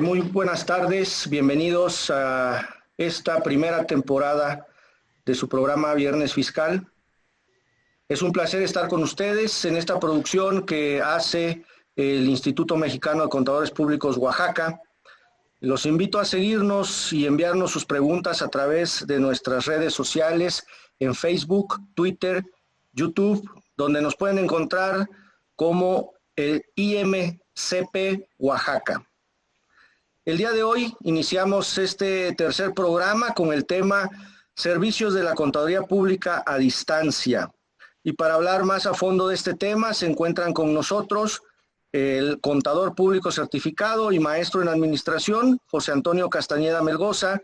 Muy buenas tardes, bienvenidos a esta primera temporada de su programa Viernes Fiscal. Es un placer estar con ustedes en esta producción que hace el Instituto Mexicano de Contadores Públicos Oaxaca. Los invito a seguirnos y enviarnos sus preguntas a través de nuestras redes sociales en Facebook, Twitter, YouTube, donde nos pueden encontrar como el IMCP Oaxaca. El día de hoy iniciamos este tercer programa con el tema Servicios de la Contaduría Pública a Distancia. Y para hablar más a fondo de este tema se encuentran con nosotros el contador público certificado y maestro en administración, José Antonio Castañeda Melgoza,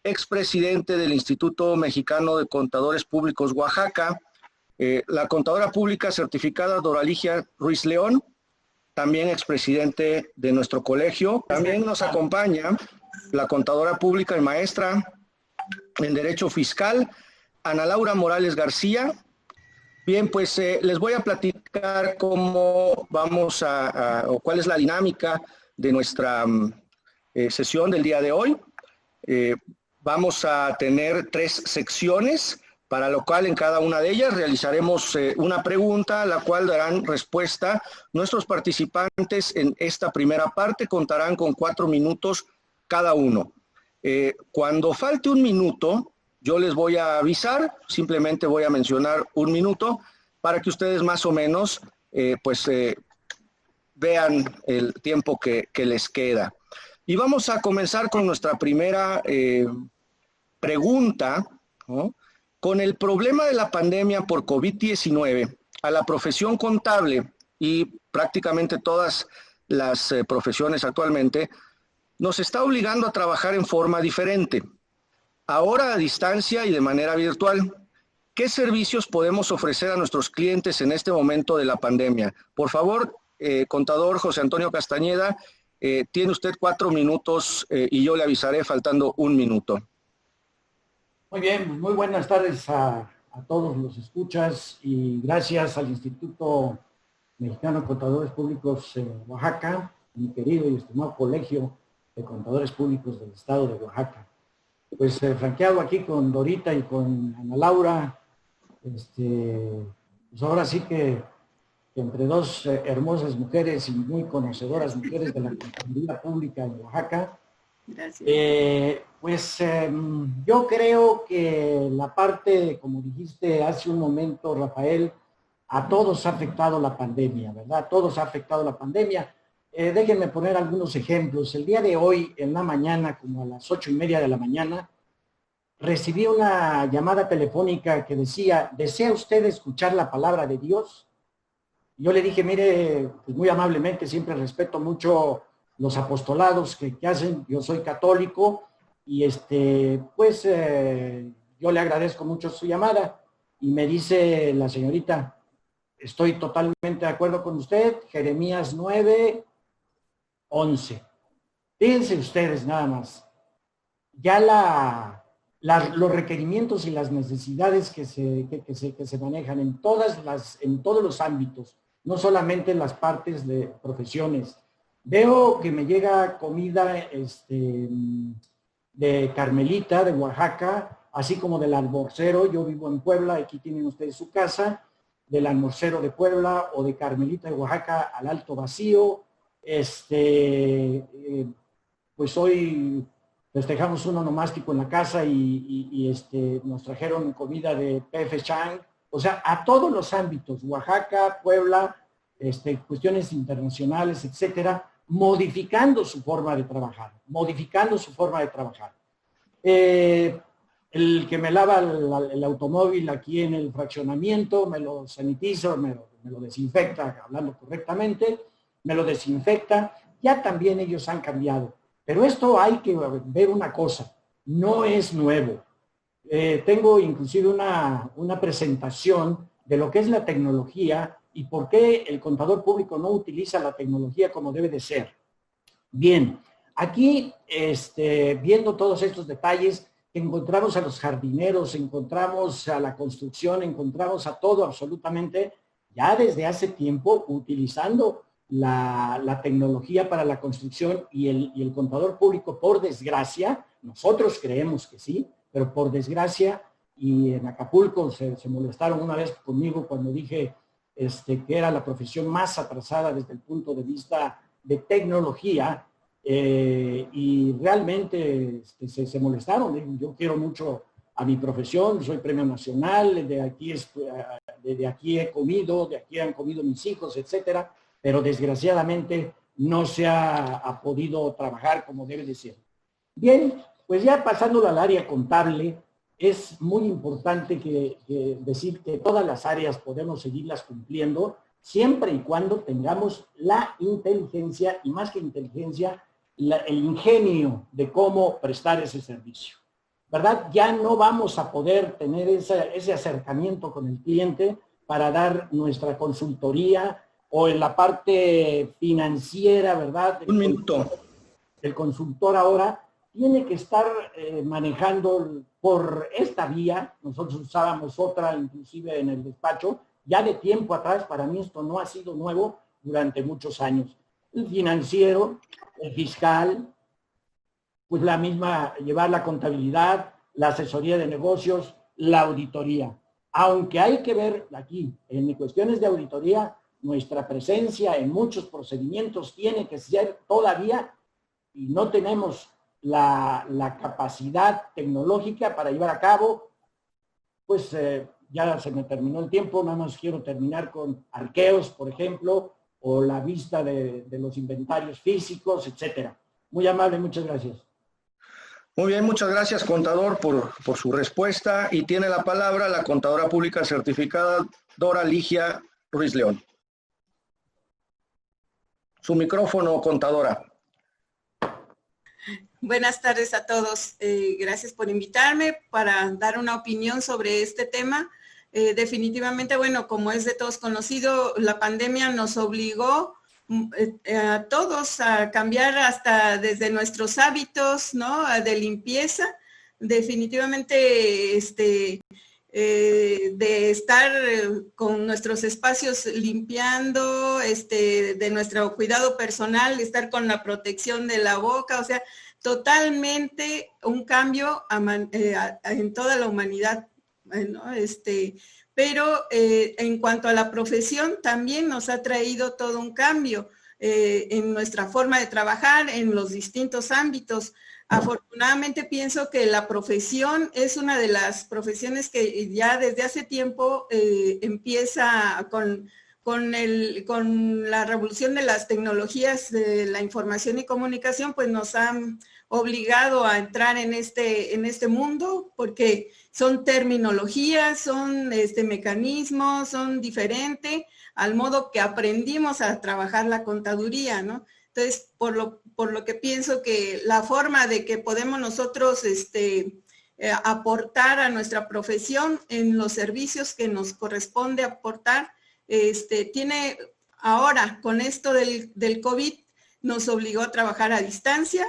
expresidente del Instituto Mexicano de Contadores Públicos Oaxaca, la contadora pública certificada Doraligia Ruiz León, también expresidente de nuestro colegio. También nos acompaña la contadora pública y maestra en Derecho Fiscal, Ana Laura Morales García. Bien, pues les voy a platicar cómo vamos o cuál es la dinámica de nuestra sesión del día de hoy. Vamos a tener 3 secciones, para lo cual en cada una de ellas realizaremos una pregunta a la cual darán respuesta nuestros participantes. En esta primera parte contarán con 4 minutos cada uno. Cuando falte un minuto, yo les voy a avisar, simplemente voy a mencionar un minuto para que ustedes más o menos vean el tiempo que les queda. Y vamos a comenzar con nuestra primera pregunta, ¿no? Con el problema de la pandemia por COVID-19, a la profesión contable y prácticamente todas las profesiones actualmente, nos está obligando a trabajar en forma diferente, ahora a distancia y de manera virtual. ¿Qué servicios podemos ofrecer a nuestros clientes en este momento de la pandemia? Por favor, contador José Antonio Castañeda, tiene usted 4 minutos y yo le avisaré faltando un minuto. Muy bien, muy buenas tardes a todos los escuchas y gracias al Instituto Mexicano de Contadores Públicos Oaxaca, mi querido y estimado Colegio de Contadores Públicos del Estado de Oaxaca. Pues franqueado aquí con Dorita y con Ana Laura, pues ahora sí que entre 2 hermosas mujeres y muy conocedoras mujeres de la contabilidad pública en Oaxaca. Gracias. Yo creo que la parte, como dijiste hace un momento, Rafael, a todos ha afectado la pandemia, ¿verdad? A todos ha afectado la pandemia. Déjenme poner algunos ejemplos. El día de hoy, en la mañana, como a las 8:30 de la mañana, recibí una llamada telefónica que decía, ¿desea usted escuchar la palabra de Dios? Yo le dije, mire, pues muy amablemente, siempre respeto mucho los apostolados que hacen, yo soy católico y yo le agradezco mucho su llamada y me dice la señorita, estoy totalmente de acuerdo con usted, Jeremías 9:11. Fíjense ustedes nada más, ya los requerimientos y las necesidades que se manejan en todos los ámbitos, no solamente en las partes de profesiones. Veo que me llega comida de Carmelita, de Oaxaca, así como del Almorcero. Yo vivo en Puebla, aquí tienen ustedes su casa, del Almorcero de Puebla o de Carmelita de Oaxaca al Alto Vacío. Pues hoy festejamos un onomástico en la casa y nos trajeron comida de PF Chang. O sea, a todos los ámbitos, Oaxaca, Puebla, cuestiones internacionales, etcétera, modificando su forma de trabajar, El que me lava el automóvil aquí en el fraccionamiento, me lo sanitiza, me lo desinfecta, hablando correctamente, me lo desinfecta, ya también ellos han cambiado. Pero esto hay que ver una cosa, no es nuevo. Tengo inclusive una presentación de lo que es la tecnología y por qué el contador público no utiliza la tecnología como debe de ser. Bien, aquí viendo todos estos detalles, encontramos a los jardineros, encontramos a la construcción, encontramos a todo absolutamente, ya desde hace tiempo utilizando la tecnología para la construcción y el contador público, por desgracia, nosotros creemos que sí, pero por desgracia, y en Acapulco se molestaron una vez conmigo cuando dije que era la profesión más atrasada desde el punto de vista de tecnología, y realmente se molestaron. Yo quiero mucho a mi profesión, soy premio nacional, de aquí he comido, de aquí han comido mis hijos, etcétera, pero desgraciadamente no se ha podido trabajar como debe de ser. Bien, pues ya pasándolo al área contable, es muy importante decir que todas las áreas podemos seguirlas cumpliendo siempre y cuando tengamos la inteligencia, y más que inteligencia, el ingenio de cómo prestar ese servicio, ¿verdad? Ya no vamos a poder tener ese acercamiento con el cliente para dar nuestra consultoría, o en la parte financiera, ¿verdad? Un minuto. El consultor ahora tiene que estar manejando por esta vía. Nosotros usábamos otra, inclusive en el despacho, ya de tiempo atrás. Para mí esto no ha sido nuevo durante muchos años. El financiero, el fiscal, pues la misma, llevar la contabilidad, la asesoría de negocios, la auditoría. Aunque hay que ver aquí, en cuestiones de auditoría, nuestra presencia en muchos procedimientos tiene que ser todavía, y no tenemos la capacidad tecnológica para llevar a cabo, pues ya se me terminó el tiempo, nada más quiero terminar con arqueos, por ejemplo, o la vista de los inventarios físicos, etcétera. Muy amable, muchas gracias. Muy bien, muchas gracias, contador, por su respuesta. Y tiene la palabra la contadora pública certificada Dora Ligia Ruiz León. Su micrófono, contadora. Buenas tardes a todos. Gracias por invitarme para dar una opinión sobre este tema. Definitivamente, bueno, como es de todos conocido, la pandemia nos obligó a todos a cambiar hasta desde nuestros hábitos, ¿no? De limpieza. Definitivamente, de estar con nuestros espacios limpiando, de nuestro cuidado personal, de estar con la protección de la boca, o sea, totalmente un cambio en toda la humanidad, ¿no? Pero en cuanto a la profesión, también nos ha traído todo un cambio en nuestra forma de trabajar en los distintos ámbitos. Afortunadamente pienso que la profesión es una de las profesiones que ya desde hace tiempo empieza con la revolución de las tecnologías de la información y comunicación, pues nos han obligado a entrar en este mundo, porque son terminologías, son mecanismos, son diferentes al modo que aprendimos a trabajar la contaduría, ¿no? Entonces, por lo que pienso que la forma de que podemos nosotros aportar a nuestra profesión en los servicios que nos corresponde aportar, tiene ahora, con esto del COVID, nos obligó a trabajar a distancia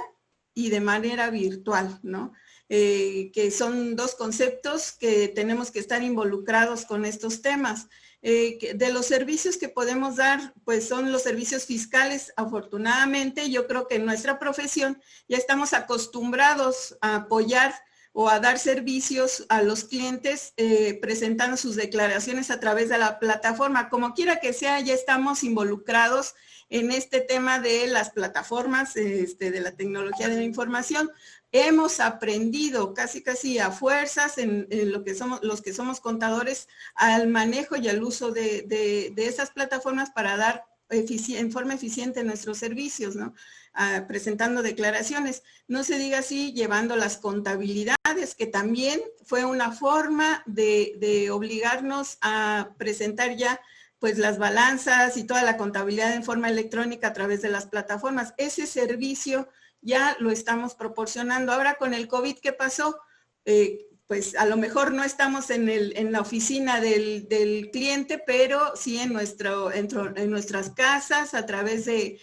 y de manera virtual, ¿no? Que son dos conceptos que tenemos que estar involucrados con estos temas. De los servicios que podemos dar, pues son los servicios fiscales. Afortunadamente, yo creo que en nuestra profesión ya estamos acostumbrados a apoyar o a dar servicios a los clientes presentando sus declaraciones a través de la plataforma. Como quiera que sea, ya estamos involucrados en este tema de las plataformas, de la tecnología de la información. Hemos aprendido casi a fuerzas en lo que somos, los que somos contadores, al manejo y al uso de esas plataformas para dar en forma eficiente nuestros servicios, ¿no? Presentando declaraciones. No se diga así, llevando las contabilidades, que también fue una forma de obligarnos a presentar ya pues las balanzas y toda la contabilidad en forma electrónica a través de las plataformas. Ese servicio ya lo estamos proporcionando. Ahora con el COVID, ¿qué pasó? pues a lo mejor no estamos en la oficina del cliente, pero sí en nuestras casas, a través del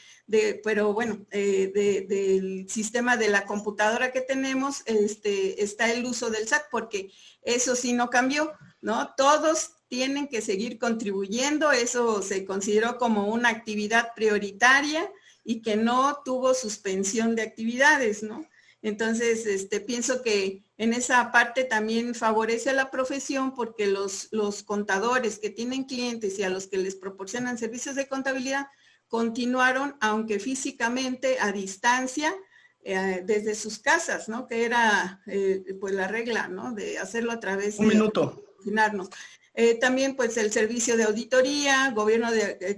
sistema de la computadora que tenemos, está el uso del SAT, porque eso sí no cambió, ¿no? Todos tienen que seguir contribuyendo, eso se consideró como una actividad prioritaria y que no tuvo suspensión de actividades, ¿no? Entonces, pienso que en esa parte también favorece a la profesión, porque los contadores que tienen clientes y a los que les proporcionan servicios de contabilidad continuaron, aunque físicamente a distancia, desde sus casas, ¿no? Que era pues la regla, ¿no? De hacerlo a través de... Un minuto. También pues el servicio de auditoría, gobierno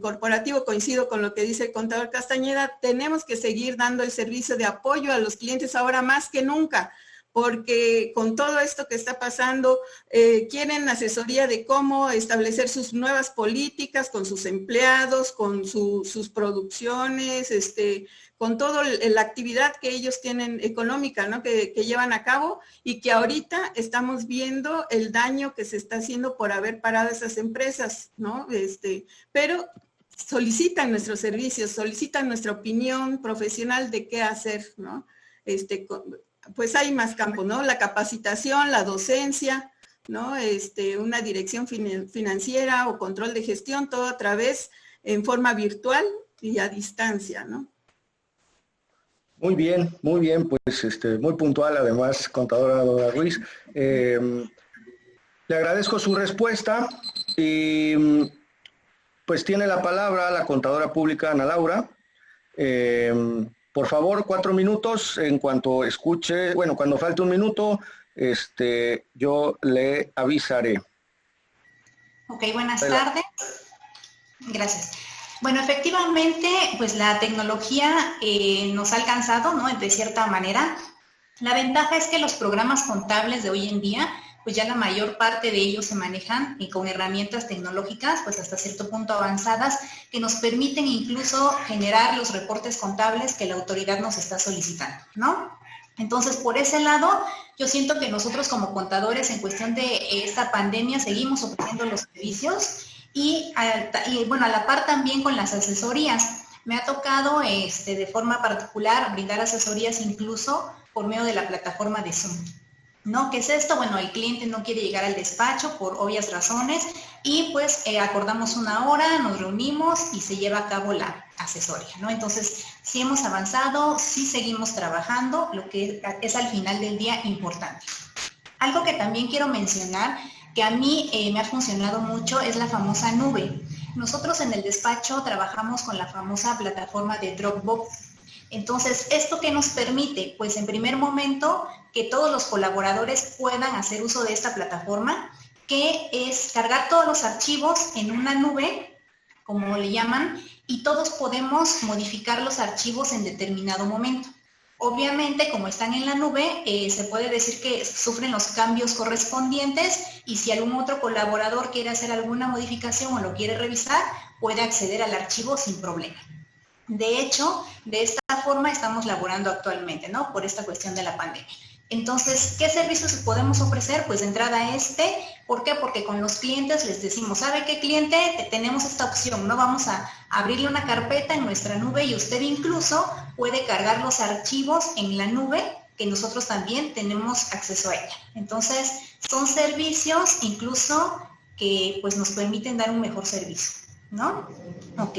corporativo, coincido con lo que dice el contador Castañeda, tenemos que seguir dando el servicio de apoyo a los clientes ahora más que nunca, porque con todo esto que está pasando, quieren asesoría de cómo establecer sus nuevas políticas con sus empleados, con sus producciones, con toda la actividad que ellos tienen económica, ¿no? que llevan a cabo, y que ahorita estamos viendo el daño que se está haciendo por haber parado esas empresas, ¿no? Pero solicitan nuestros servicios, solicitan nuestra opinión profesional de qué hacer, ¿no? Pues hay más campos, ¿no? La capacitación, la docencia, ¿no? Una dirección financiera o control de gestión, todo a través, en forma virtual y a distancia, ¿no? Muy bien, pues muy puntual además, contadora Dora Ruiz. Le agradezco su respuesta y pues tiene la palabra la contadora pública Ana Laura. Por favor, 4 minutos, en cuanto escuche, bueno, cuando falte un minuto, yo le avisaré. Ok, buenas tardes. Gracias. Bueno, efectivamente, pues la tecnología nos ha alcanzado, ¿no? De cierta manera. La ventaja es que los programas contables de hoy en día, pues ya la mayor parte de ellos se manejan con herramientas tecnológicas, pues hasta cierto punto avanzadas, que nos permiten incluso generar los reportes contables que la autoridad nos está solicitando, ¿no? Entonces, por ese lado, yo siento que nosotros como contadores en cuestión de esta pandemia seguimos ofreciendo los servicios y bueno, a la par también con las asesorías. Me ha tocado de forma particular brindar asesorías incluso por medio de la plataforma de Zoom, ¿no? ¿Qué es esto? Bueno, el cliente no quiere llegar al despacho por obvias razones y pues acordamos una hora, nos reunimos y se lleva a cabo la asesoría, ¿no? Entonces, sí hemos avanzado, sí seguimos trabajando, lo que es al final del día importante. Algo que también quiero mencionar, que a mí me ha funcionado mucho, es la famosa nube. Nosotros en el despacho trabajamos con la famosa plataforma de Dropbox. Entonces, ¿esto qué nos permite? Pues en primer momento, que todos los colaboradores puedan hacer uso de esta plataforma, que es cargar todos los archivos en una nube, como le llaman, y todos podemos modificar los archivos en determinado momento. Obviamente, como están en la nube, se puede decir que sufren los cambios correspondientes y si algún otro colaborador quiere hacer alguna modificación o lo quiere revisar, puede acceder al archivo sin problema. De hecho, de esta forma estamos laborando actualmente, ¿no? Por esta cuestión de la pandemia. Entonces, ¿qué servicios podemos ofrecer? Pues de entrada ¿por qué? Porque con los clientes les decimos, ¿sabe qué, cliente? Tenemos esta opción, ¿no? Vamos a abrirle una carpeta en nuestra nube y usted incluso puede cargar los archivos en la nube, que nosotros también tenemos acceso a ella. Entonces, son servicios incluso que pues nos permiten dar un mejor servicio, ¿no? Ok.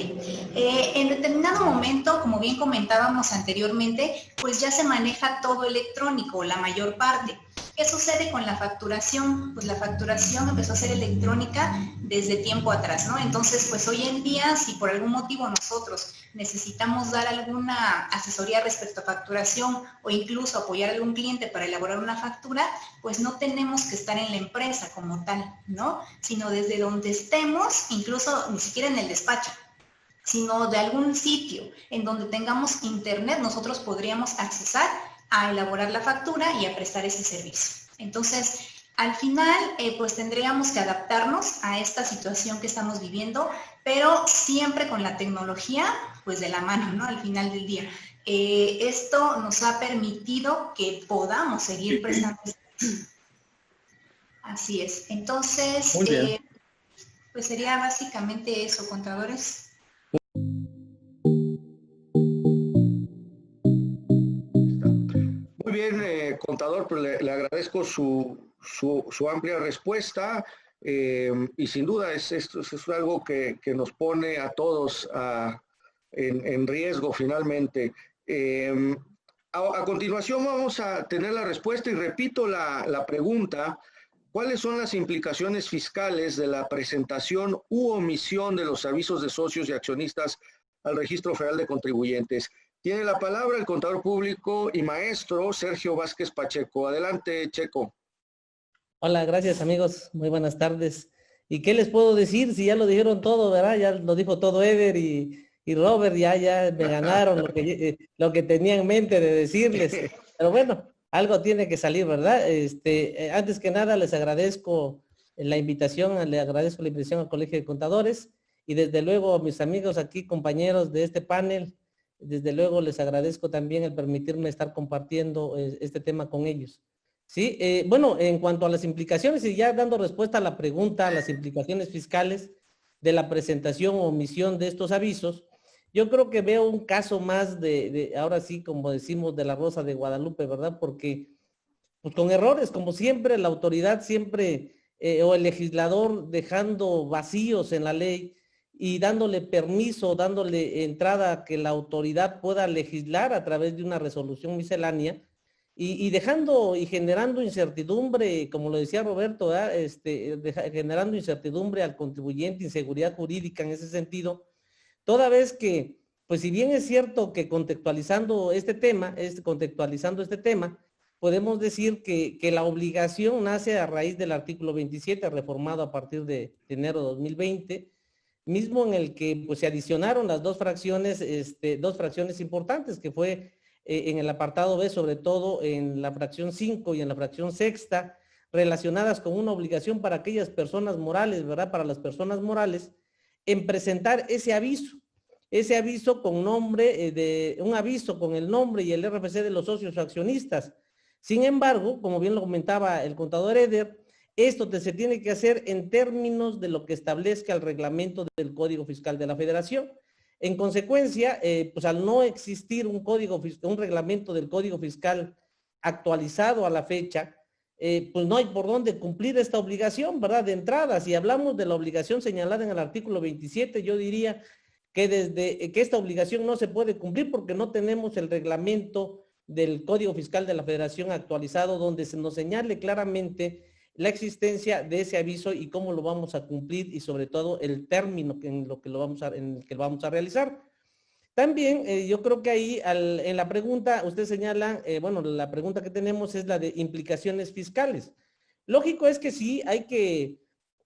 En determinado momento, como bien comentábamos anteriormente, pues ya se maneja todo electrónico, la mayor parte. ¿Qué sucede con la facturación? Pues la facturación empezó a ser electrónica desde tiempo atrás, ¿no? Entonces, pues hoy en día, si por algún motivo nosotros necesitamos dar alguna asesoría respecto a facturación o incluso apoyar a algún cliente para elaborar una factura, pues no tenemos que estar en la empresa como tal, ¿no? Sino desde donde estemos, incluso ni siquiera en el despacho, sino de algún sitio en donde tengamos internet, nosotros podríamos accesar a elaborar la factura y a prestar ese servicio. Entonces, al final, pues tendríamos que adaptarnos a esta situación que estamos viviendo, pero siempre con la tecnología, pues de la mano, ¿no? Al final del día. Esto nos ha permitido que podamos seguir prestando servicio. Así es. Entonces, pues sería básicamente eso, contadores. Muy bien, contador, pues le agradezco su amplia respuesta y sin duda es algo que nos pone a todos en riesgo finalmente. A continuación vamos a tener la respuesta y repito la pregunta. ¿Cuáles son las implicaciones fiscales de la presentación u omisión de los avisos de socios y accionistas al Registro Federal de Contribuyentes? Tiene la palabra el contador público y maestro Sergio Vázquez Pacheco. Adelante, Checo. Hola, gracias amigos. Muy buenas tardes. ¿Y qué les puedo decir? Si ya lo dijeron todo, ¿verdad? Ya lo dijo todo Eder y Robert, ya me ganaron lo que tenía en mente de decirles. Pero bueno, algo tiene que salir, ¿verdad? Antes que nada les agradezco la invitación, le agradezco la invitación al Colegio de Contadores y desde luego a mis amigos aquí, compañeros de este panel, desde luego les agradezco también el permitirme estar compartiendo este tema con ellos. Sí, bueno, en cuanto a las implicaciones y ya dando respuesta a la pregunta, a las implicaciones fiscales de la presentación o omisión de estos avisos, yo creo que veo un caso más ahora sí, como decimos, de la Rosa de Guadalupe, ¿verdad? Porque pues con errores, como siempre, la autoridad siempre, o el legislador dejando vacíos en la ley y dándole permiso, dándole entrada a que la autoridad pueda legislar a través de una resolución miscelánea y dejando y generando incertidumbre, como lo decía Roberto, generando incertidumbre al contribuyente, inseguridad jurídica en ese sentido, toda vez que, pues si bien es cierto que contextualizando este tema, podemos decir que la obligación nace a raíz del artículo 27, reformado a partir de enero de 2020, mismo en el que pues, se adicionaron las dos fracciones importantes, que fue en el apartado B, sobre todo en la fracción 5 y en la fracción sexta, relacionadas con una obligación para aquellas personas morales, ¿verdad? Para las personas morales, en presentar ese aviso con nombre, un aviso con el nombre y el RFC de los socios o accionistas. Sin embargo, como bien lo comentaba el contador Eder, esto se tiene que hacer en términos de lo que establezca el reglamento del Código Fiscal de la Federación. En consecuencia, pues al no existir un reglamento del Código Fiscal actualizado a la fecha, pues no hay por dónde cumplir esta obligación, ¿verdad? De entrada, si hablamos de la obligación señalada en el artículo 27, yo diría que esta obligación no se puede cumplir porque no tenemos el reglamento del Código Fiscal de la Federación actualizado donde se nos señale claramente la existencia de ese aviso y cómo lo vamos a cumplir y sobre todo el término en el que lo vamos a realizar. También yo creo que ahí en la pregunta usted señala, bueno, la pregunta que tenemos es la de implicaciones fiscales. Lógico es que sí,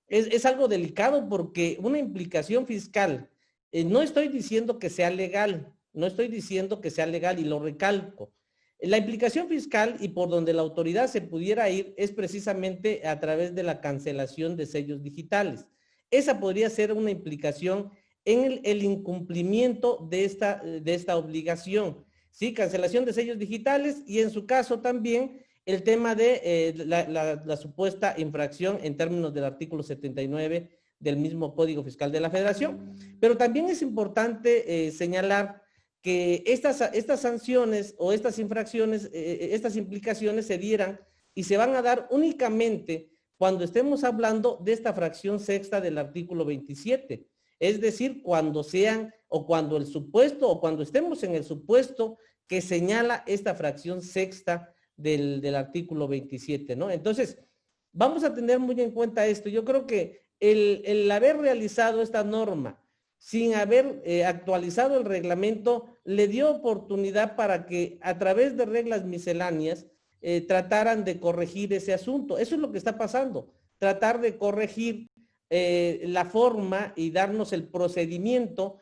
es algo delicado porque una implicación fiscal, no estoy diciendo que sea legal, y lo recalco. La implicación fiscal y por donde la autoridad se pudiera ir es precisamente a través de la cancelación de sellos digitales. Esa podría ser una implicación en el incumplimiento de esta obligación. ¿Sí? Cancelación de sellos digitales y en su caso también el tema de la supuesta infracción en términos del artículo 79 del mismo Código Fiscal de la Federación. Pero también es importante señalar que estas sanciones o estas infracciones, estas implicaciones se dieran y se van a dar únicamente cuando estemos hablando de esta fracción sexta del artículo 27. Es decir, cuando estemos en el supuesto que señala esta fracción sexta del artículo 27, ¿no? Entonces, vamos a tener muy en cuenta esto. Yo creo que el haber realizado esta norma sin haber actualizado el reglamento, le dio oportunidad para que a través de reglas misceláneas trataran de corregir ese asunto. Eso es lo que está pasando, tratar de corregir la forma y darnos el procedimiento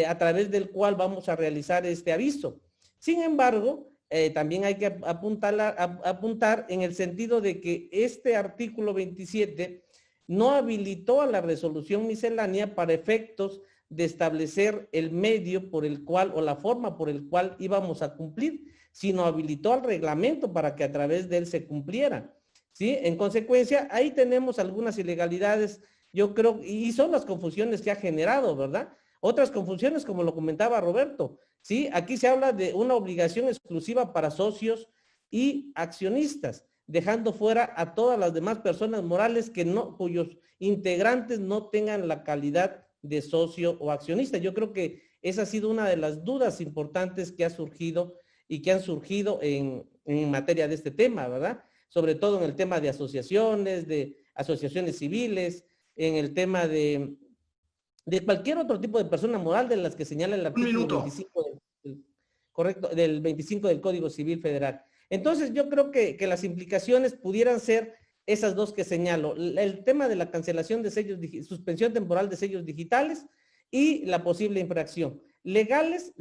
a través del cual vamos a realizar este aviso. Sin embargo, también hay que apuntar en el sentido de que este artículo 27 no habilitó a la resolución miscelánea para efectos de establecer el medio por el cual o la forma por el cual íbamos a cumplir, sino habilitó al reglamento para que a través de él se cumpliera. ¿sí? En consecuencia, ahí tenemos algunas ilegalidades, yo creo, y son las confusiones que ha generado, ¿verdad? Otras confusiones, como lo comentaba Roberto, ¿sí? Aquí se habla de una obligación exclusiva para socios y accionistas, dejando fuera a todas las demás personas morales cuyos integrantes no tengan la calidad de socio o accionista. Yo creo que esa ha sido una de las dudas importantes que ha surgido y que han surgido en materia de este tema, ¿verdad? Sobre todo en el tema de asociaciones civiles, en el tema de cualquier otro tipo de persona moral de las que señala el artículo 25 del 25 del Código Civil Federal. Entonces, yo creo que las implicaciones pudieran ser esas dos que señalo. El tema de la cancelación de sellos, suspensión temporal de sellos digitales y la posible infracción. Legales,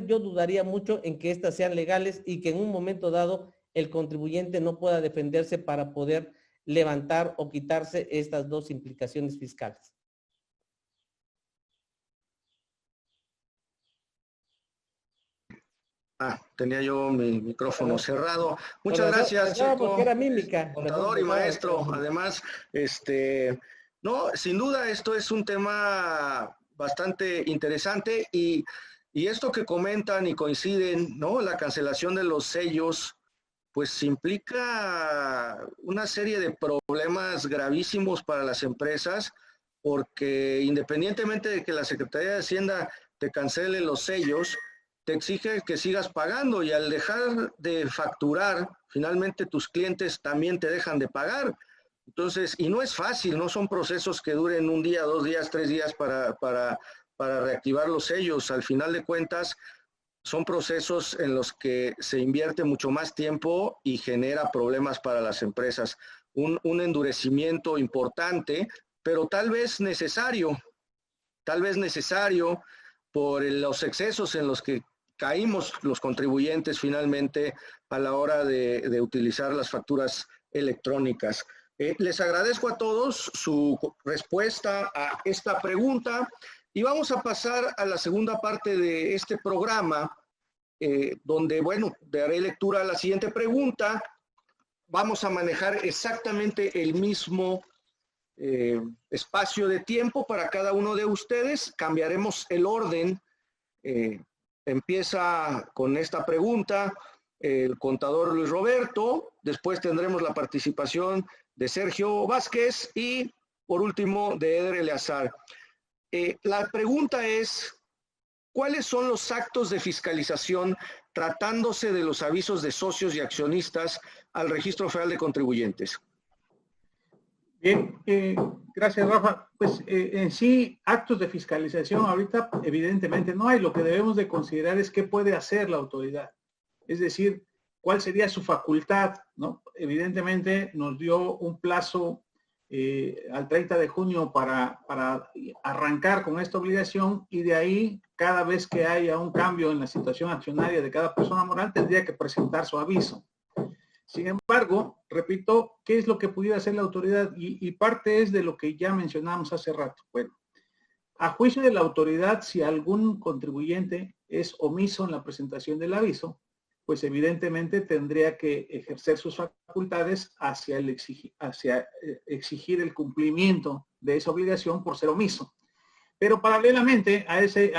yo dudaría mucho en que estas sean legales y que en un momento dado el contribuyente no pueda defenderse para poder levantar o quitarse estas dos implicaciones fiscales. Tenía yo mi micrófono cerrado. Muchas gracias, Checo, era mímica, contador y maestro. Además, no, sin duda esto es un tema bastante interesante y esto que comentan y coinciden, ¿no? La cancelación de los sellos, pues implica una serie de problemas gravísimos para las empresas, porque independientemente de que la Secretaría de Hacienda te cancele los sellos, te exige que sigas pagando, y al dejar de facturar, finalmente tus clientes también te dejan de pagar. Entonces, y no es fácil, no son procesos que duren un día, 2 días, 3 días para reactivar los sellos. Al final de cuentas, son procesos en los que se invierte mucho más tiempo y genera problemas para las empresas. Un endurecimiento importante, pero tal vez necesario por los excesos en los que caímos los contribuyentes finalmente a la hora de utilizar las facturas electrónicas. Les agradezco a todos su respuesta a esta pregunta y vamos a pasar a la segunda parte de este programa, donde, bueno, daré lectura a la siguiente pregunta. Vamos a manejar exactamente el mismo espacio de tiempo para cada uno de ustedes. Cambiaremos el orden. Empieza con esta pregunta el contador Luis Roberto, después tendremos la participación de Sergio Vázquez y por último de Eder Eleazar. La pregunta es: ¿cuáles son los actos de fiscalización tratándose de los avisos de socios y accionistas al Registro Federal de Contribuyentes? Bien, gracias, Rafa. Pues en sí, actos de fiscalización ahorita evidentemente no hay. Lo que debemos de considerar es qué puede hacer la autoridad. Es decir, cuál sería su facultad, ¿no? Evidentemente nos dio un plazo al 30 de junio para arrancar con esta obligación, y de ahí, cada vez que haya un cambio en la situación accionaria de cada persona moral, tendría que presentar su aviso. Sin embargo, repito, ¿qué es lo que pudiera hacer la autoridad? Y parte es de lo que ya mencionamos hace rato. Bueno, a juicio de la autoridad, si algún contribuyente es omiso en la presentación del aviso, pues evidentemente tendría que ejercer sus facultades hacia exigir el cumplimiento de esa obligación por ser omiso. Pero paralelamente a ese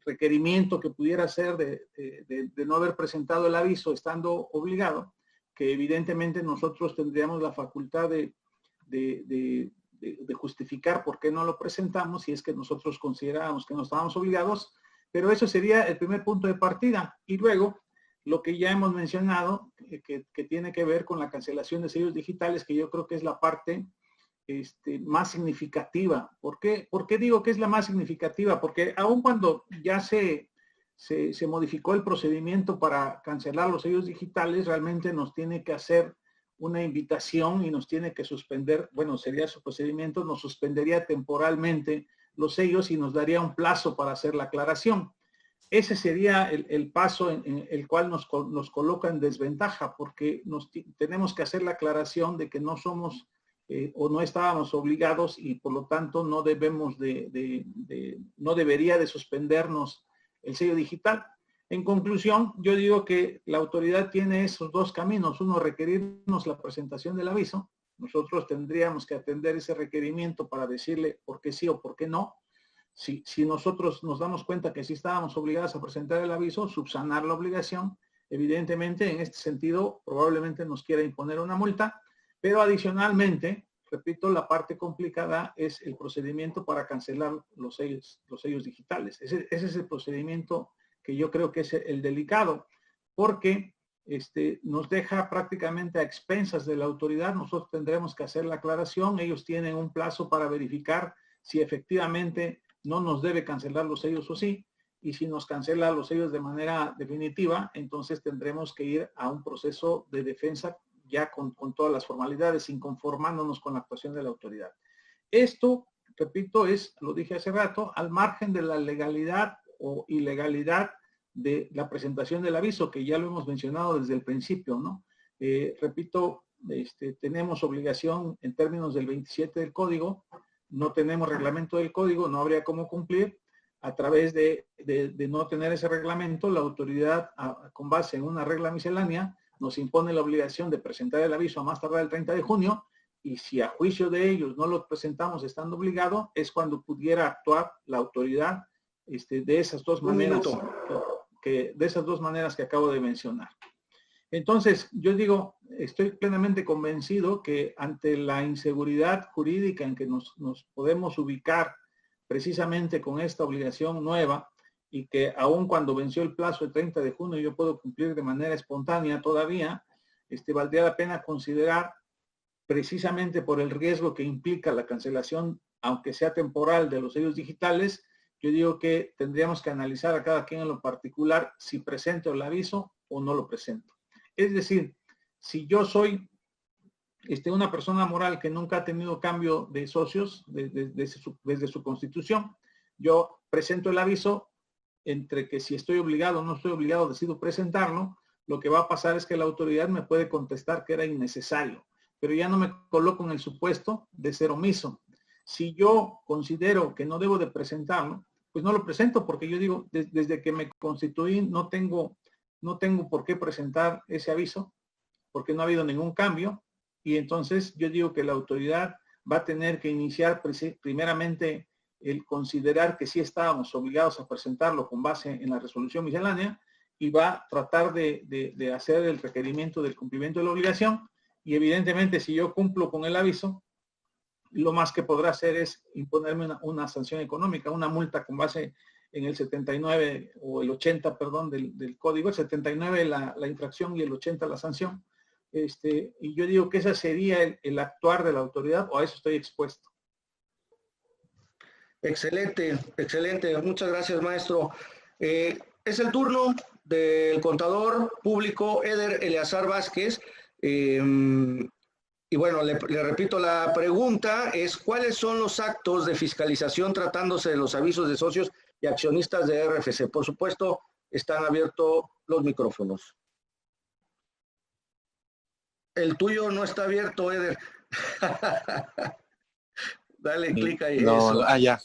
requerimiento que pudiera ser de no haber presentado el aviso estando obligado, que evidentemente nosotros tendríamos la facultad de justificar por qué no lo presentamos, si es que nosotros considerábamos que no estábamos obligados, pero eso sería el primer punto de partida. Y luego, lo que ya hemos mencionado, que tiene que ver con la cancelación de sellos digitales, que yo creo que es la parte más significativa. ¿Por qué digo que es la más significativa? Porque aun cuando ya se modificó el procedimiento para cancelar los sellos digitales, realmente nos tiene que hacer una invitación y nos tiene que suspender, bueno, sería su procedimiento, nos suspendería temporalmente los sellos y nos daría un plazo para hacer la aclaración. Ese sería el paso en el cual nos coloca en desventaja, porque tenemos que hacer la aclaración de que no somos o no estábamos obligados, y por lo tanto no debemos no debería de suspendernos el sello digital. En conclusión, yo digo que la autoridad tiene esos dos caminos. Uno, requerirnos la presentación del aviso. Nosotros tendríamos que atender ese requerimiento para decirle por qué sí o por qué no. Si nosotros nos damos cuenta que sí estábamos obligados a presentar el aviso, subsanar la obligación. Evidentemente, en este sentido, probablemente nos quiera imponer una multa, pero adicionalmente, repito, la parte complicada es el procedimiento para cancelar los sellos digitales. Ese es el procedimiento que yo creo que es el delicado, porque nos deja prácticamente a expensas de la autoridad. Nosotros tendremos que hacer la aclaración. Ellos tienen un plazo para verificar si efectivamente no nos debe cancelar los sellos o sí, y si nos cancela los sellos de manera definitiva, entonces tendremos que ir a un proceso de defensa ya con todas las formalidades, inconformándonos con la actuación de la autoridad. Esto, repito, lo dije hace rato, al margen de la legalidad o ilegalidad de la presentación del aviso, que ya lo hemos mencionado desde el principio, ¿no? Repito, tenemos obligación en términos del 27 del código, no tenemos reglamento del código, no habría cómo cumplir. A través de no tener ese reglamento, la autoridad, con base en una regla miscelánea, nos impone la obligación de presentar el aviso a más tardar el 30 de junio, y si a juicio de ellos no lo presentamos estando obligado, es cuando pudiera actuar la autoridad de esas dos maneras que acabo de mencionar. Entonces, yo digo, estoy plenamente convencido que ante la inseguridad jurídica en que nos podemos ubicar precisamente con esta obligación nueva, y que aun cuando venció el plazo el 30 de junio yo puedo cumplir de manera espontánea todavía, valdría la pena considerar, precisamente por el riesgo que implica la cancelación, aunque sea temporal, de los sellos digitales, yo digo que tendríamos que analizar a cada quien en lo particular si presento el aviso o no lo presento. Es decir, si yo soy una persona moral que nunca ha tenido cambio de socios desde su constitución, yo presento el aviso. Entre que si estoy obligado o no estoy obligado, decido presentarlo, lo que va a pasar es que la autoridad me puede contestar que era innecesario, pero ya no me coloco en el supuesto de ser omiso. Si yo considero que no debo de presentarlo, pues no lo presento, porque yo digo, desde que me constituí no tengo por qué presentar ese aviso, porque no ha habido ningún cambio, y entonces yo digo que la autoridad va a tener que iniciar primeramente el considerar que sí estábamos obligados a presentarlo con base en la resolución miscelánea, y va a tratar de hacer el requerimiento del cumplimiento de la obligación, y evidentemente si yo cumplo con el aviso, lo más que podrá hacer es imponerme una sanción económica, una multa con base en el 79 o el 80, perdón, del código, el 79 la infracción y el 80 la sanción. Y yo digo que ese sería el actuar de la autoridad, o a eso estoy expuesto. Excelente, excelente. Muchas gracias, maestro. Es el turno del contador público Eder Eleazar Vázquez. Y bueno, le repito, la pregunta es: ¿cuáles son los actos de fiscalización tratándose de los avisos de socios y accionistas de RFC? Por supuesto, están abiertos los micrófonos. El tuyo no está abierto, Eder. Dale clic ahí. No, ya.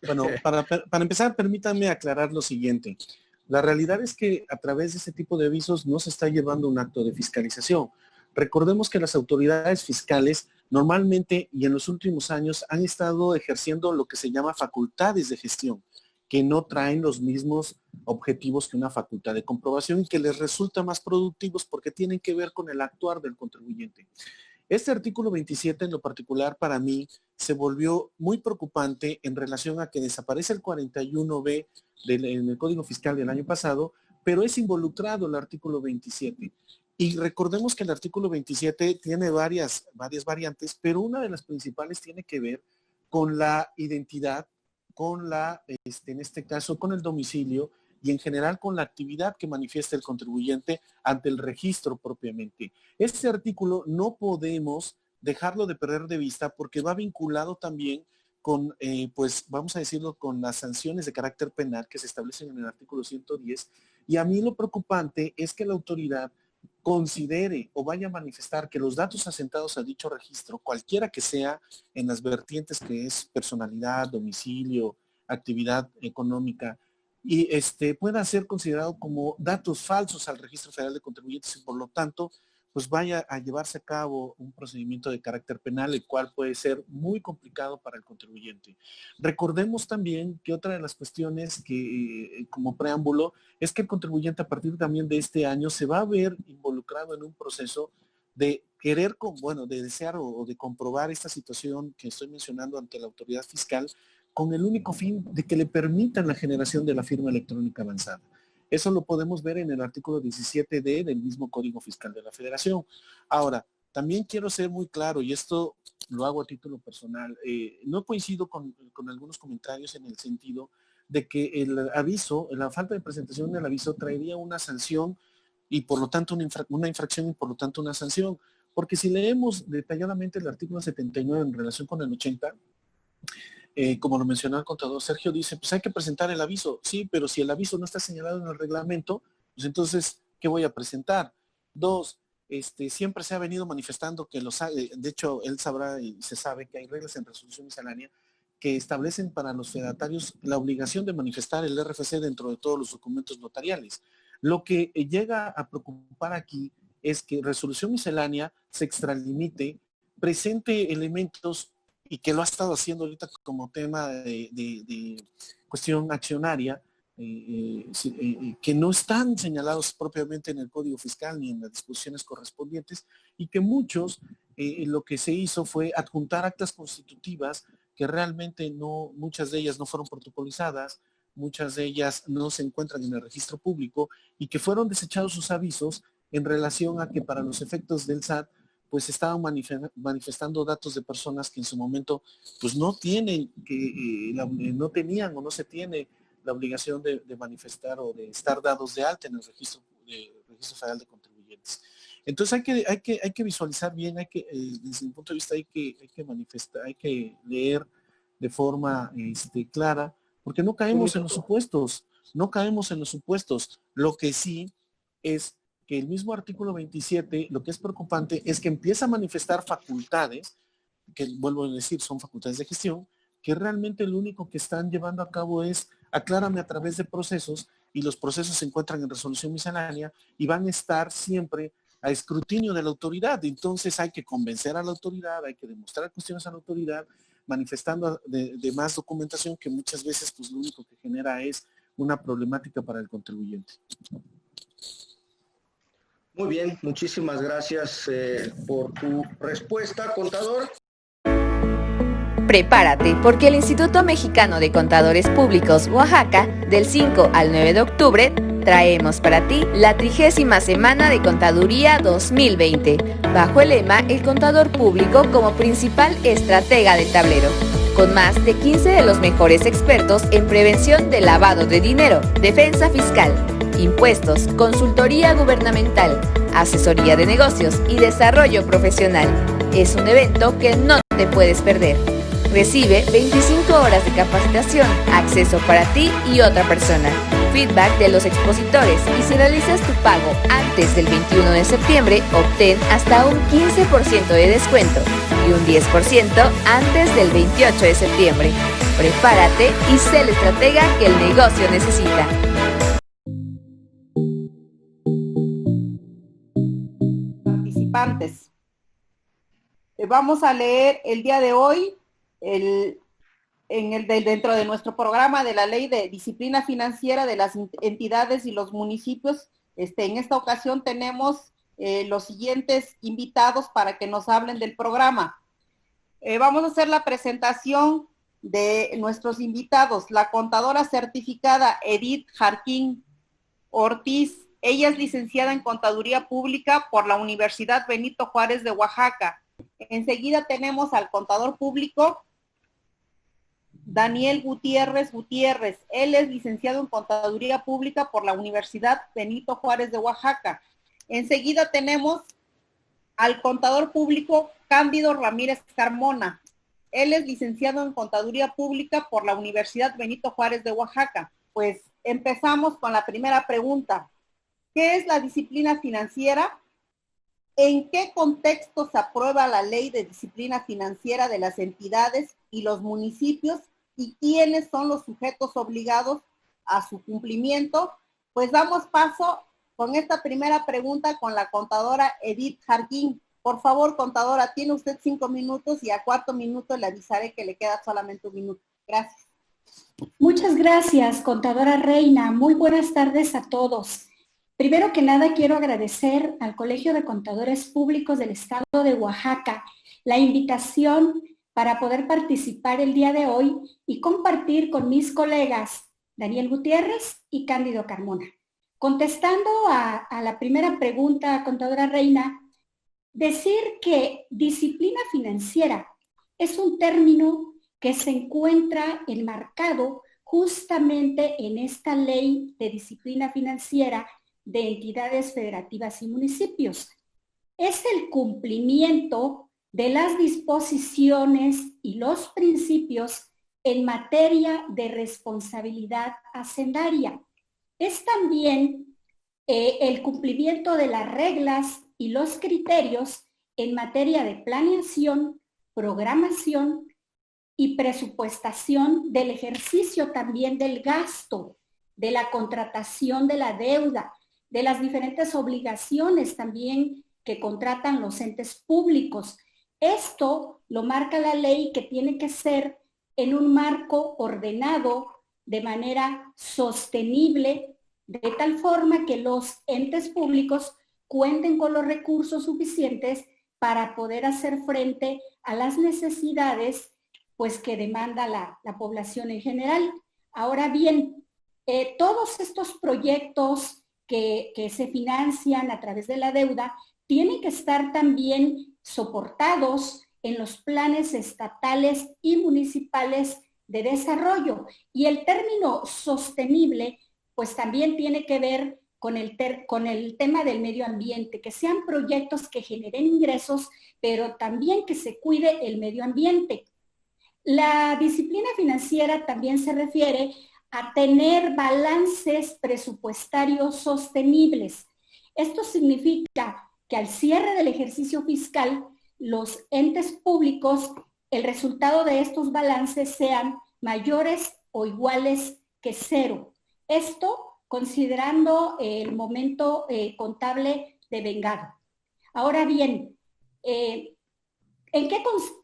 Bueno, para empezar, permítanme aclarar lo siguiente. La realidad es que a través de ese tipo de avisos no se está llevando un acto de fiscalización. Recordemos que las autoridades fiscales normalmente y en los últimos años han estado ejerciendo lo que se llama facultades de gestión, que no traen los mismos objetivos que una facultad de comprobación y que les resulta más productivos porque tienen que ver con el actuar del contribuyente. Este artículo 27 en lo particular para mí se volvió muy preocupante en relación a que desaparece el 41B en el Código Fiscal del año pasado, pero es involucrado el artículo 27. Y recordemos que el artículo 27 tiene varias variantes, pero una de las principales tiene que ver con la identidad, con en este caso, con el domicilio y en general con la actividad que manifiesta el contribuyente ante el registro propiamente. Este artículo no podemos dejarlo de perder de vista porque va vinculado también con, pues vamos a decirlo, con las sanciones de carácter penal que se establecen en el artículo 110. Y a mí lo preocupante es que la autoridad considere o vaya a manifestar que los datos asentados a dicho registro, cualquiera que sea en las vertientes que es personalidad, domicilio, actividad económica, y pueda ser considerado como datos falsos al Registro Federal de Contribuyentes y por lo tanto pues vaya a llevarse a cabo un procedimiento de carácter penal, el cual puede ser muy complicado para el contribuyente. Recordemos también que otra de las cuestiones que, como preámbulo, es que el contribuyente a partir también de este año se va a ver involucrado en un proceso de querer, de desear o de comprobar esta situación que estoy mencionando ante la autoridad fiscal con el único fin de que le permitan la generación de la firma electrónica avanzada. Eso lo podemos ver en el artículo 17D del mismo Código Fiscal de la Federación. Ahora, también quiero ser muy claro, y esto lo hago a título personal, no coincido con algunos comentarios en el sentido de que el aviso, la falta de presentación del aviso traería una sanción y por lo tanto una infracción y por lo tanto una sanción. Porque si leemos detalladamente el artículo 79 en relación con el 80, como lo mencionó el contador Sergio, dice, pues hay que presentar el aviso. Sí, pero si el aviso no está señalado en el reglamento, pues entonces, ¿qué voy a presentar? Dos, siempre se ha venido manifestando que de hecho, él sabrá y se sabe que hay reglas en resolución miscelánea que establecen para los fedatarios la obligación de manifestar el RFC dentro de todos los documentos notariales. Lo que llega a preocupar aquí es que resolución miscelánea se extralimite, presente elementos y que lo ha estado haciendo ahorita como tema de cuestión accionaria, que no están señalados propiamente en el Código Fiscal ni en las disposiciones correspondientes, y que muchos, lo que se hizo fue adjuntar actas constitutivas que realmente no, muchas de ellas no fueron protocolizadas, muchas de ellas no se encuentran en el registro público, y que fueron desechados sus avisos en relación a que para los efectos del SAT pues estaban manifestando datos de personas que en su momento pues no tienen, no tenían o no se tiene la obligación de manifestar o de estar dados de alta en el registro Federal de Contribuyentes. Entonces hay que visualizar bien, desde mi punto de vista hay que manifestar, hay que leer de forma clara, porque no caemos en los supuestos, Lo que sí es que el mismo artículo 27, lo que es preocupante es que empieza a manifestar facultades, que vuelvo a decir, son facultades de gestión, que realmente lo único que están llevando a cabo es aclárame a través de procesos, y los procesos se encuentran en resolución miscelánea y van a estar siempre a escrutinio de la autoridad. Entonces hay que convencer a la autoridad, hay que demostrar cuestiones a la autoridad, manifestando de más documentación que muchas veces pues lo único que genera es una problemática para el contribuyente. Muy bien, muchísimas gracias por tu respuesta, contador. Prepárate, porque el Instituto Mexicano de Contadores Públicos, Oaxaca, del 5 al 9 de octubre, traemos para ti la 30ª Semana de Contaduría 2020, bajo el lema El Contador Público como principal estratega del tablero, con más de 15 de los mejores expertos en prevención de lavado de dinero, defensa fiscal, impuestos, consultoría gubernamental, asesoría de negocios y desarrollo profesional. Es un evento que no te puedes perder. Recibe 25 horas de capacitación, acceso para ti y otra persona, feedback de los expositores, y si realizas tu pago antes del 21 de septiembre, obtén hasta un 15% de descuento y un 10% antes del 28 de septiembre. Prepárate y sé la estratega que el negocio necesita. Participantes. Vamos a leer el día de hoy dentro de nuestro programa de la Ley de Disciplina Financiera de las entidades y los municipios. En esta ocasión tenemos los siguientes invitados para que nos hablen del programa. Vamos a hacer la presentación de nuestros invitados. La contadora certificada Edith Jarquín Ortiz. Ella es licenciada en Contaduría Pública por la Universidad Benito Juárez de Oaxaca. Enseguida tenemos al contador público Daniel Gutiérrez. Él es licenciado en Contaduría Pública por la Universidad Benito Juárez de Oaxaca. Enseguida tenemos al contador público Cándido Ramírez Carmona. Él es licenciado en Contaduría Pública por la Universidad Benito Juárez de Oaxaca. Pues empezamos con la primera pregunta. ¿Qué es la disciplina financiera? ¿En qué contexto se aprueba la Ley de Disciplina Financiera de las entidades y los municipios? ¿Y quiénes son los sujetos obligados a su cumplimiento. Pues damos paso con esta primera pregunta con la contadora Edith Jarquín. Por favor, contadora, tiene usted 5 minutos y a 4 minutos le avisaré que le queda solamente 1 minuto. Gracias. Muchas gracias, contadora Reina. Muy buenas tardes a todos. Primero que nada, quiero agradecer al Colegio de Contadores Públicos del Estado de Oaxaca la invitación para poder participar el día de hoy y compartir con mis colegas Daniel Gutiérrez y Cándido Carmona. Contestando a la primera pregunta, contadora Reina, decir que disciplina financiera es un término que se encuentra enmarcado justamente en esta ley de disciplina financiera de entidades federativas y municipios. Es el cumplimiento de las disposiciones y los principios en materia de responsabilidad hacendaria. Es también el cumplimiento de las reglas y los criterios en materia de planeación, programación y presupuestación del ejercicio también del gasto, de la contratación de la deuda, de las diferentes obligaciones también que contratan los entes públicos. Esto lo marca la ley, que tiene que ser en un marco ordenado, de manera sostenible, de tal forma que los entes públicos cuenten con los recursos suficientes para poder hacer frente a las necesidades pues que demanda la población en general. Ahora bien, todos estos proyectos que se financian a través de la deuda tienen que estar también soportados en los planes estatales y municipales de desarrollo. Y el término sostenible pues también tiene que ver con el tema del medio ambiente, que sean proyectos que generen ingresos, pero también que se cuide el medio ambiente. La disciplina financiera también se refiere a tener balances presupuestarios sostenibles. Esto significa que al cierre del ejercicio fiscal, los entes públicos, el resultado de estos balances sean mayores o iguales que cero. Esto considerando el momento contable devengado. Ahora bien, ¿en qué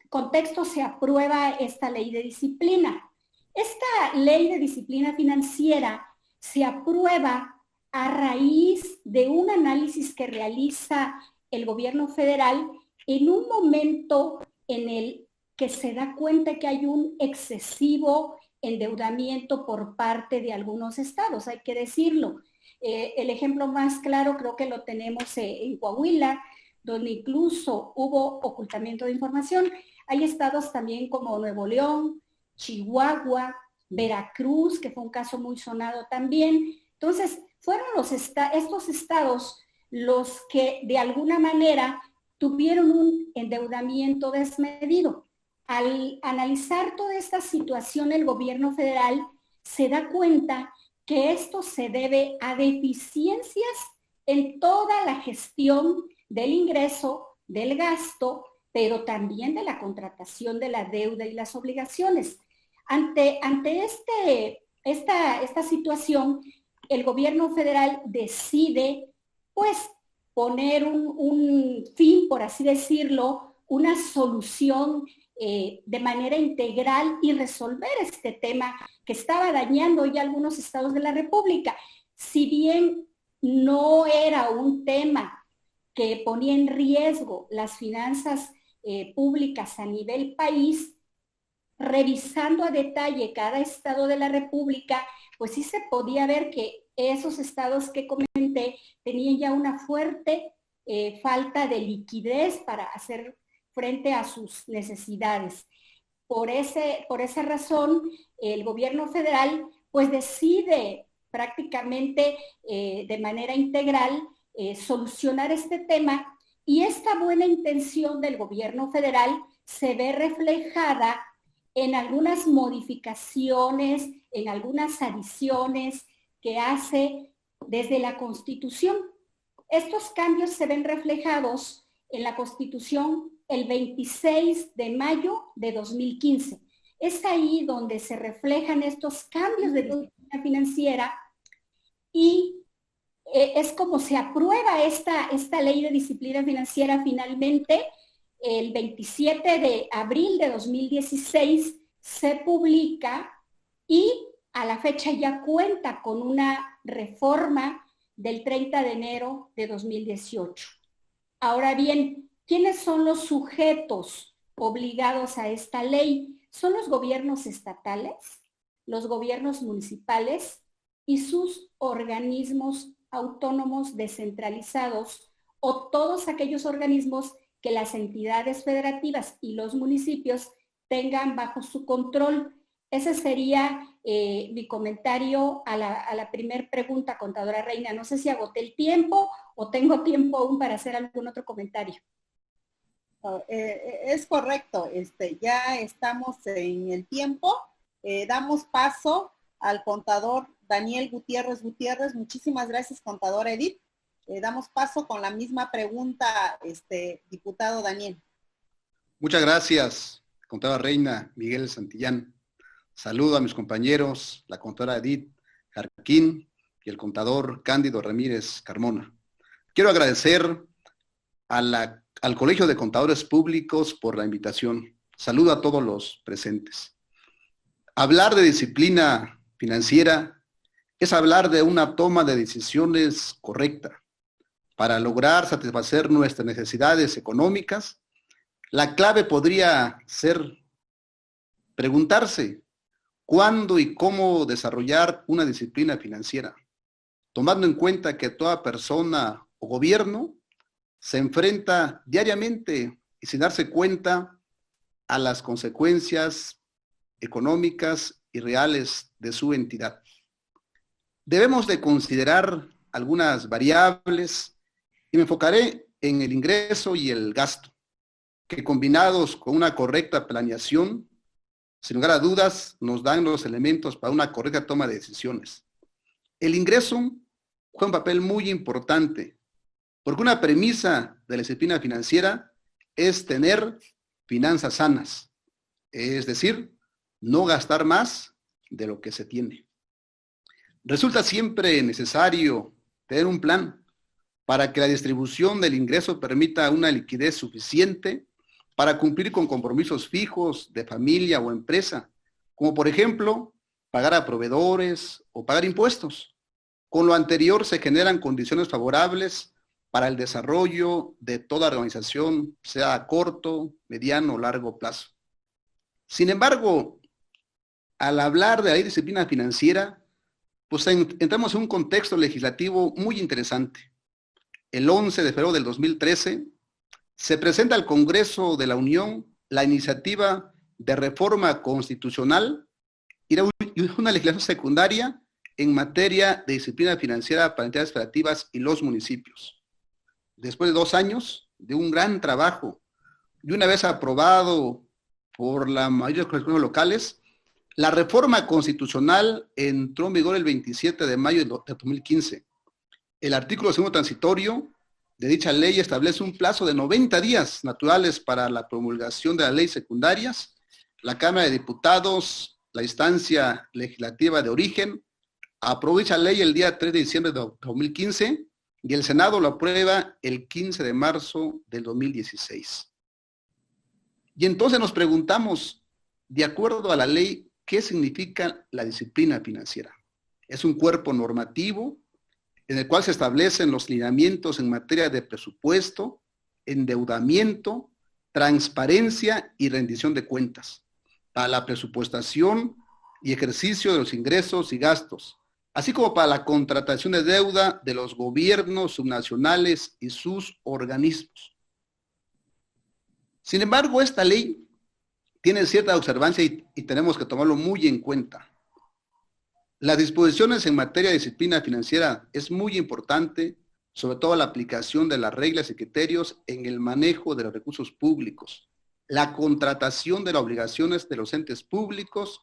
contexto se aprueba esta ley de disciplina? Esta ley de disciplina financiera se aprueba a raíz de un análisis que realiza el gobierno federal en un momento en el que se da cuenta que hay un excesivo endeudamiento por parte de algunos estados, hay que decirlo. El ejemplo más claro creo que lo tenemos en Coahuila, donde incluso hubo ocultamiento de información. Hay estados también como Nuevo León, Chihuahua, Veracruz, que fue un caso muy sonado también. Entonces, fueron estos estados los que de alguna manera tuvieron un endeudamiento desmedido. Al analizar toda esta situación, el gobierno federal se da cuenta que esto se debe a deficiencias en toda la gestión del ingreso, del gasto, pero también de la contratación de la deuda y las obligaciones. Ante esta situación, el gobierno federal decide, pues, poner un fin, por así decirlo, una solución de manera integral y resolver este tema que estaba dañando ya algunos estados de la República. Si bien no era un tema que ponía en riesgo las finanzas públicas a nivel país, revisando a detalle cada estado de la República, pues sí se podía ver que esos estados que comenté tenían ya una fuerte falta de liquidez para hacer frente a sus necesidades. Por esa razón, el gobierno federal pues decide prácticamente de manera integral solucionar este tema, y esta buena intención del gobierno federal se ve reflejada en algunas modificaciones, en algunas adiciones que hace desde la Constitución. Estos cambios se ven reflejados en la Constitución el 26 de mayo de 2015. Es ahí donde se reflejan estos cambios de disciplina financiera y es como se aprueba esta ley de disciplina financiera finalmente. El 27 de abril de 2016 se publica y a la fecha ya cuenta con una reforma del 30 de enero de 2018. Ahora bien, ¿quiénes son los sujetos obligados a esta ley? Son los gobiernos estatales, los gobiernos municipales y sus organismos autónomos descentralizados o todos aquellos organismos que las entidades federativas y los municipios tengan bajo su control. Ese sería mi comentario a la primer pregunta, contadora Reina. No sé si agoté el tiempo o tengo tiempo aún para hacer algún otro comentario. Es correcto, ya estamos en el tiempo. Damos paso al contador Daniel Gutiérrez. Muchísimas gracias, contadora Edith. Damos paso con la misma pregunta, diputado Daniel. Muchas gracias, contadora Reina, Miguel Santillán. Saludo a mis compañeros, la contadora Edith Jarquín y el contador Cándido Ramírez Carmona. Quiero agradecer al Colegio de Contadores Públicos por la invitación. Saludo a todos los presentes. Hablar de disciplina financiera es hablar de una toma de decisiones correcta. Para lograr satisfacer nuestras necesidades económicas, la clave podría ser preguntarse cuándo y cómo desarrollar una disciplina financiera, tomando en cuenta que toda persona o gobierno se enfrenta diariamente y sin darse cuenta a las consecuencias económicas y reales de su entidad. Debemos de considerar algunas variables y me enfocaré en el ingreso y el gasto, que combinados con una correcta planeación, sin lugar a dudas, nos dan los elementos para una correcta toma de decisiones. El ingreso juega un papel muy importante, porque una premisa de la disciplina financiera es tener finanzas sanas, es decir, no gastar más de lo que se tiene. Resulta siempre necesario tener un plan para que la distribución del ingreso permita una liquidez suficiente para cumplir con compromisos fijos de familia o empresa, como por ejemplo, pagar a proveedores o pagar impuestos. Con lo anterior se generan condiciones favorables para el desarrollo de toda organización, sea a corto, mediano o largo plazo. Sin embargo, al hablar de la disciplina financiera, pues entramos en un contexto legislativo muy interesante. El 11 de febrero del 2013, se presenta al Congreso de la Unión la iniciativa de reforma constitucional y una legislación secundaria en materia de disciplina financiera para entidades federativas y los municipios. Después de 2 años de un gran trabajo y una vez aprobado por la mayoría de los consejeros locales, la reforma constitucional entró en vigor el 27 de mayo de 2015. El artículo 2 transitorio de dicha ley establece un plazo de 90 días naturales para la promulgación de las leyes secundarias. La Cámara de Diputados, la instancia legislativa de origen, aprobó dicha ley el día 3 de diciembre de 2015 y el Senado lo aprueba el 15 de marzo del 2016. Y entonces nos preguntamos, de acuerdo a la ley, ¿qué significa la disciplina financiera? Es un cuerpo normativo en el cual se establecen los lineamientos en materia de presupuesto, endeudamiento, transparencia y rendición de cuentas, para la presupuestación y ejercicio de los ingresos y gastos, así como para la contratación de deuda de los gobiernos subnacionales y sus organismos. Sin embargo, esta ley tiene cierta observancia y tenemos que tomarlo muy en cuenta. Las disposiciones en materia de disciplina financiera es muy importante, sobre todo la aplicación de las reglas y criterios en el manejo de los recursos públicos, la contratación de las obligaciones de los entes públicos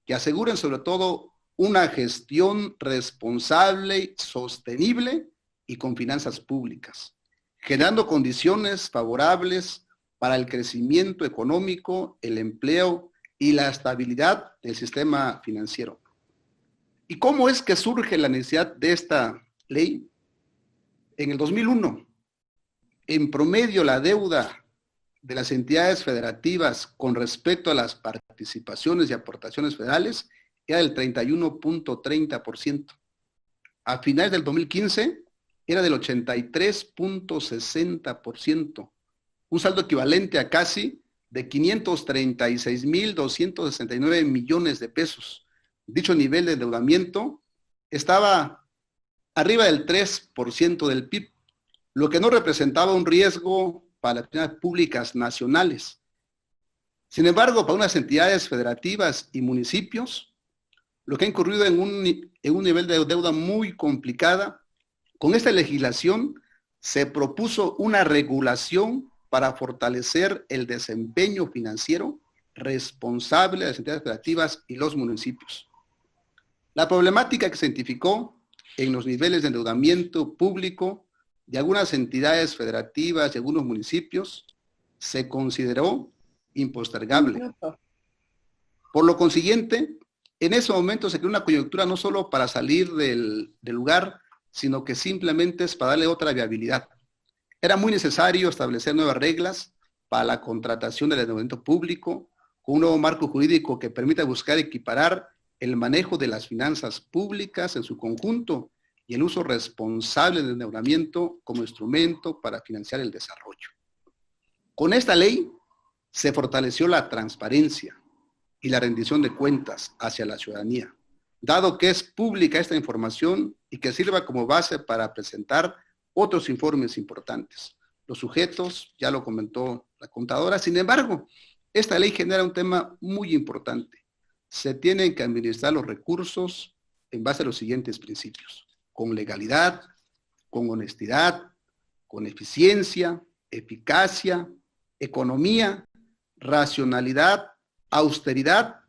que aseguren sobre todo una gestión responsable, sostenible y con finanzas públicas, generando condiciones favorables para el crecimiento económico, el empleo y la estabilidad del sistema financiero. ¿Y cómo es que surge la necesidad de esta ley? En el 2001, en promedio la deuda de las entidades federativas con respecto a las participaciones y aportaciones federales era del 31.30%. A finales del 2015 era del 83.60%, un saldo equivalente a casi de 536.269 millones de pesos. Dicho nivel de endeudamiento estaba arriba del 3% del PIB, lo que no representaba un riesgo para las entidades públicas nacionales. Sin embargo, para unas entidades federativas y municipios, lo que ha incurrido en un nivel de deuda muy complicada, con esta legislación se propuso una regulación para fortalecer el desempeño financiero responsable de las entidades federativas y los municipios. La problemática que se identificó en los niveles de endeudamiento público de algunas entidades federativas y algunos municipios se consideró impostergable. Por lo consiguiente, en ese momento se creó una coyuntura no solo para salir del lugar, sino que simplemente es para darle otra viabilidad. Era muy necesario establecer nuevas reglas para la contratación del endeudamiento público, con un nuevo marco jurídico que permita buscar equiparar el manejo de las finanzas públicas en su conjunto y el uso responsable del endeudamiento como instrumento para financiar el desarrollo. Con esta ley se fortaleció la transparencia y la rendición de cuentas hacia la ciudadanía, dado que es pública esta información y que sirva como base para presentar otros informes importantes. Los sujetos, ya lo comentó la contadora, sin embargo, esta ley genera un tema muy importante. Se tienen que administrar los recursos en base a los siguientes principios: con legalidad, con honestidad, con eficiencia, eficacia, economía, racionalidad, austeridad,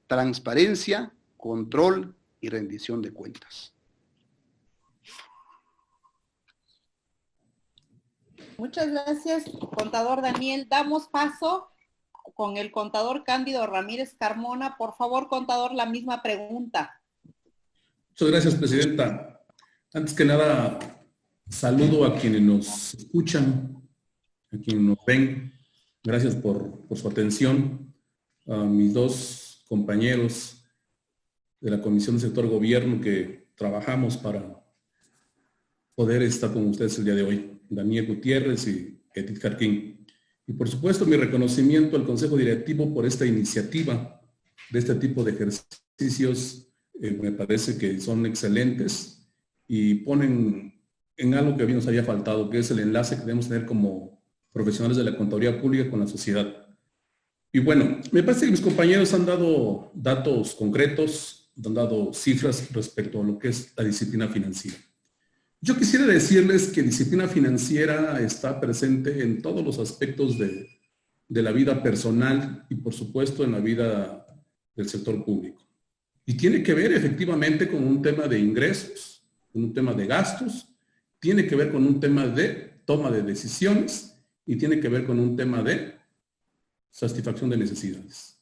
transparencia, control y rendición de cuentas. Muchas gracias, contador Daniel. Damos paso con el contador Cándido Ramírez Carmona. Por favor, contador, la misma pregunta. Muchas gracias, presidenta. Antes que nada, saludo a quienes nos escuchan, a quienes nos ven. Gracias por su atención. A mis dos compañeros de la Comisión de Sector Gobierno que trabajamos para poder estar con ustedes el día de hoy, Daniel Gutiérrez y Edith Carquín. Y por supuesto mi reconocimiento al Consejo Directivo por esta iniciativa de este tipo de ejercicios. Me parece que son excelentes y ponen en algo que a mí nos había faltado, que es el enlace que debemos tener como profesionales de la contaduría pública con la sociedad. Y bueno, me parece que mis compañeros han dado datos concretos, han dado cifras respecto a lo que es la disciplina financiera. Yo quisiera decirles que disciplina financiera está presente en todos los aspectos de la vida personal y por supuesto en la vida del sector público. Y tiene que ver efectivamente con un tema de ingresos, con un tema de gastos, tiene que ver con un tema de toma de decisiones y tiene que ver con un tema de satisfacción de necesidades.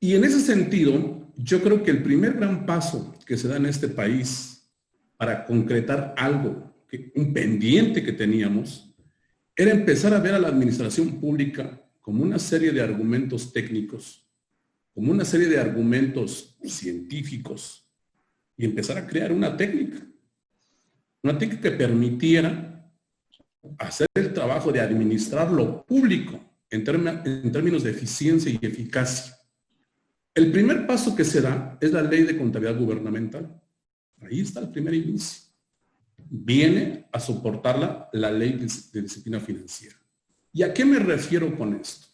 Y en ese sentido, yo creo que el primer gran paso que se da en este país para concretar algo, un pendiente que teníamos, era empezar a ver a la administración pública como una serie de argumentos técnicos, como una serie de argumentos científicos, y empezar a crear una técnica que permitiera hacer el trabajo de administrar lo público en términos de eficiencia y eficacia. El primer paso que se da es la Ley de Contabilidad Gubernamental. Ahí está el primer inicio. Viene a soportarla la Ley de Disciplina Financiera. ¿Y a qué me refiero con esto?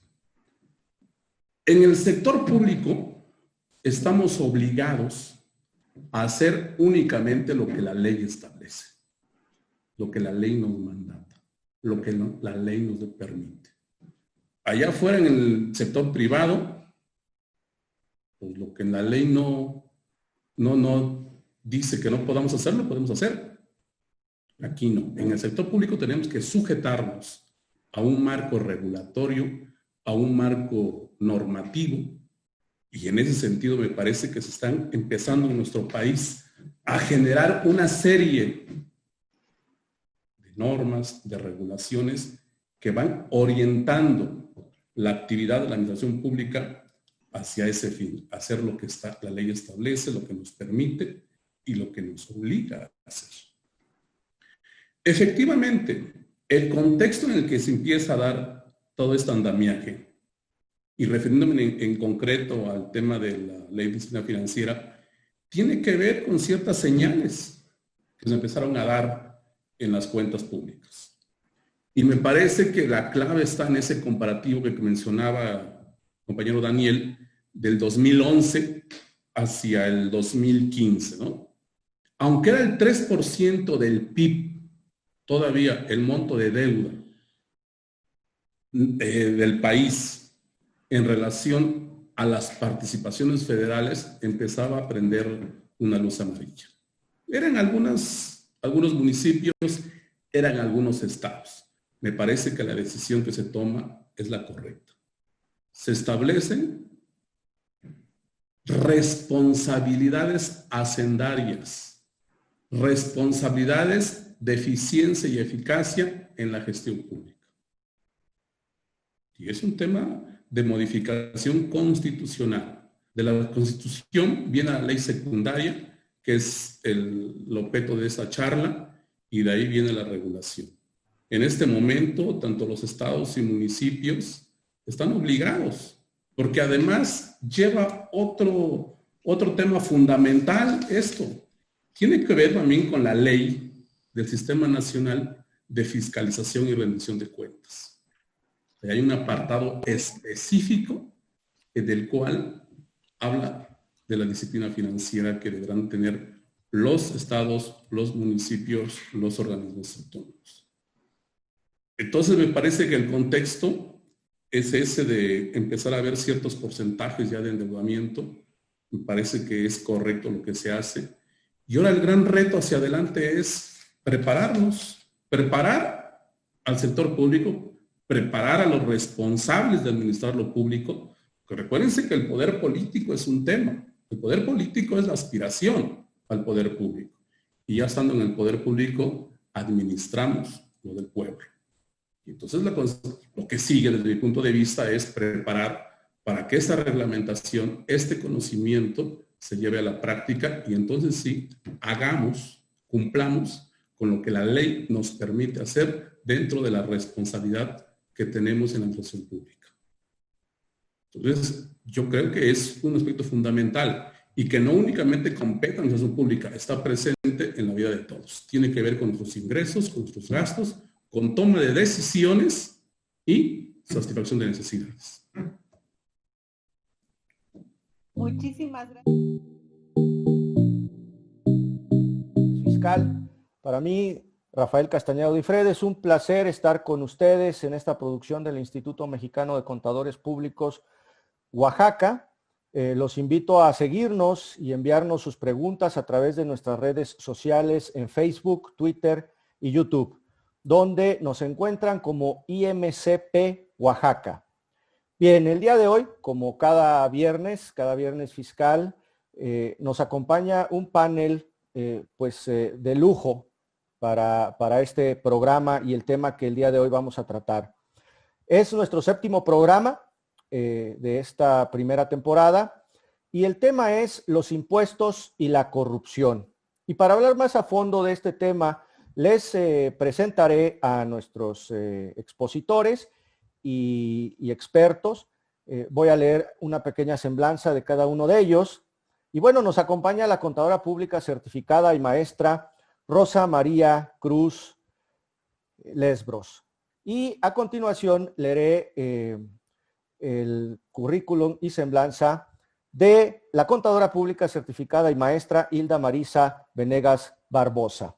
En el sector público estamos obligados a hacer únicamente lo que la ley establece, lo que la ley nos mandata, lo que la ley nos permite. Allá afuera en el sector privado, pues lo que en la ley no dice que no podamos hacer, lo podemos hacer. Aquí no. En el sector público tenemos que sujetarnos a un marco regulatorio, a un marco normativo, Y en ese sentido me parece que se están empezando en nuestro país a generar una serie de normas, de regulaciones que van orientando la actividad de la administración pública hacia ese fin, hacer lo que la ley establece, lo que nos permite y lo que nos obliga a hacer. Efectivamente, el contexto en el que se empieza a dar todo este andamiaje, y refiriéndome en concreto al tema de la ley de disciplina financiera, tiene que ver con ciertas señales que se empezaron a dar en las cuentas públicas. Y me parece que la clave está en ese comparativo que mencionaba el compañero Daniel, del 2011 hacia el 2015, ¿no? Aunque era el 3% del PIB, todavía el monto de deuda del país en relación a las participaciones federales empezaba a prender una luz amarilla. Eran algunos municipios, eran algunos estados. Me parece que la decisión que se toma es la correcta. Se establecen responsabilidades hacendarias, responsabilidades de eficiencia y eficacia en la gestión pública. Y es un tema de modificación constitucional. De la Constitución viene la ley secundaria, que es el objeto de esa charla, y de ahí viene la regulación. En este momento, tanto los estados y municipios están obligados, porque además lleva otro tema fundamental esto. Tiene que ver también con la ley del Sistema Nacional de Fiscalización y Rendición de Cuentas. Hay un apartado específico del cual habla de la disciplina financiera que deberán tener los estados, los municipios, los organismos autónomos. Entonces me parece que el contexto es ese de empezar a ver ciertos porcentajes ya de endeudamiento. Me parece que es correcto lo que se hace. Y ahora el gran reto hacia adelante es prepararnos, preparar al sector público, preparar a los responsables de administrar lo público, porque recuérdense que el poder político es un tema. El poder político es la aspiración al poder público. Y ya estando en el poder público, administramos lo del pueblo. Y entonces lo que sigue desde mi punto de vista es preparar para que esta reglamentación, este conocimiento se lleve a la práctica y entonces sí, cumplamos con lo que la ley nos permite hacer dentro de la responsabilidad que tenemos en la administración pública. Entonces, yo creo que es un aspecto fundamental y que no únicamente compete a la administración pública, está presente en la vida de todos. Tiene que ver con nuestros ingresos, con nuestros gastos, con toma de decisiones y satisfacción de necesidades. Muchísimas gracias. Fiscal, para mí, Rafael Castañeda Odifred, es un placer estar con ustedes en esta producción del Instituto Mexicano de Contadores Públicos Oaxaca. Los invito a seguirnos y enviarnos sus preguntas a través de nuestras redes sociales en Facebook, Twitter y YouTube, donde nos encuentran como IMCP Oaxaca. Bien, el día de hoy, como cada viernes fiscal, nos acompaña un panel de lujo para este programa y el tema que el día de hoy vamos a tratar. Es nuestro 7º programa de esta primera temporada y el tema es los impuestos y la corrupción. Y para hablar más a fondo de este tema, les presentaré a nuestros expositores y expertos. Voy a leer una pequeña semblanza de cada uno de ellos. Y bueno, nos acompaña la contadora pública certificada y maestra Rosa María Cruz Lesbros. Y a continuación leeré el currículum y semblanza de la contadora pública certificada y maestra Hilda Marisa Venegas Barbosa.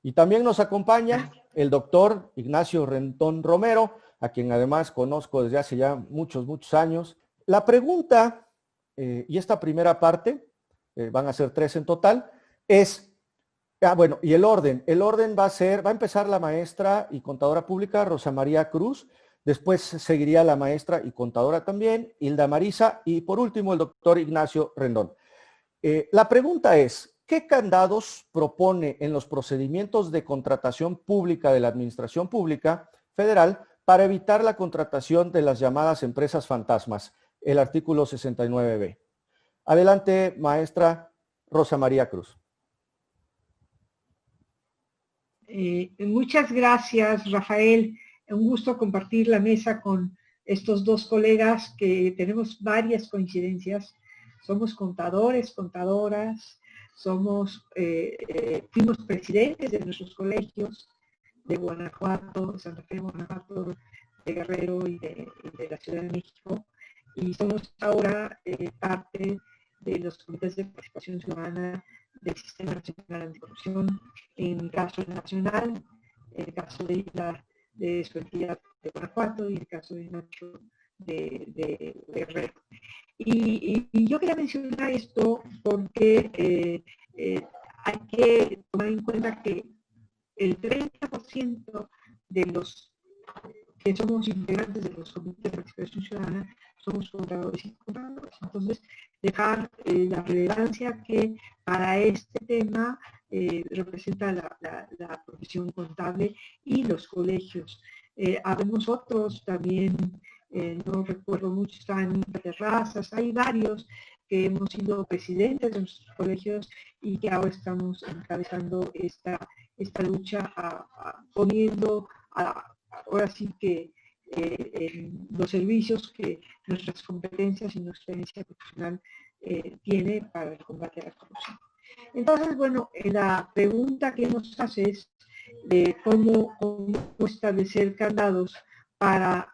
Y también nos acompaña el doctor Ignacio Rentón Romero, a quien además conozco desde hace ya muchos años. La pregunta, y esta primera parte, van a ser 3 en total, es, y el orden va a empezar la maestra y contadora pública Rosa María Cruz. Después seguiría la maestra y contadora también, Hilda Marisa, y por último el doctor Ignacio Rendón. La pregunta es, ¿qué candados propone en los procedimientos de contratación pública de la Administración Pública Federal para evitar la contratación de las llamadas empresas fantasmas? El artículo 69b. Adelante, maestra Rosa María Cruz. Muchas gracias, Rafael. Un gusto compartir la mesa con estos dos colegas que tenemos varias coincidencias. Somos contadores, contadoras, fuimos presidentes de nuestros colegios de Guanajuato, de Santa Fe, Guanajuato, de Guerrero y de la Ciudad de México. Y somos ahora parte de los comités de participación ciudadana del Sistema Nacional Anticorrupción, en el caso nacional, en el caso de su entidad de Guanajuato y en el caso de Nacho de Guerrero. Y yo quería mencionar esto porque hay que tomar en cuenta que el 30% de los que somos integrantes de los comités de participación ciudadana somos contadores y contadoras. Entonces, dejar la relevancia que para este tema representa la profesión contable y los colegios. Habemos otros también, no recuerdo mucho, están Terrazas, hay varios que hemos sido presidentes de nuestros colegios y que ahora estamos encabezando esta lucha, poniendo ahora sí que los servicios que nuestras competencias y nuestra experiencia profesional tiene para el combate a la corrupción. Entonces, bueno, la pregunta que nos hace es de cómo establecer candados para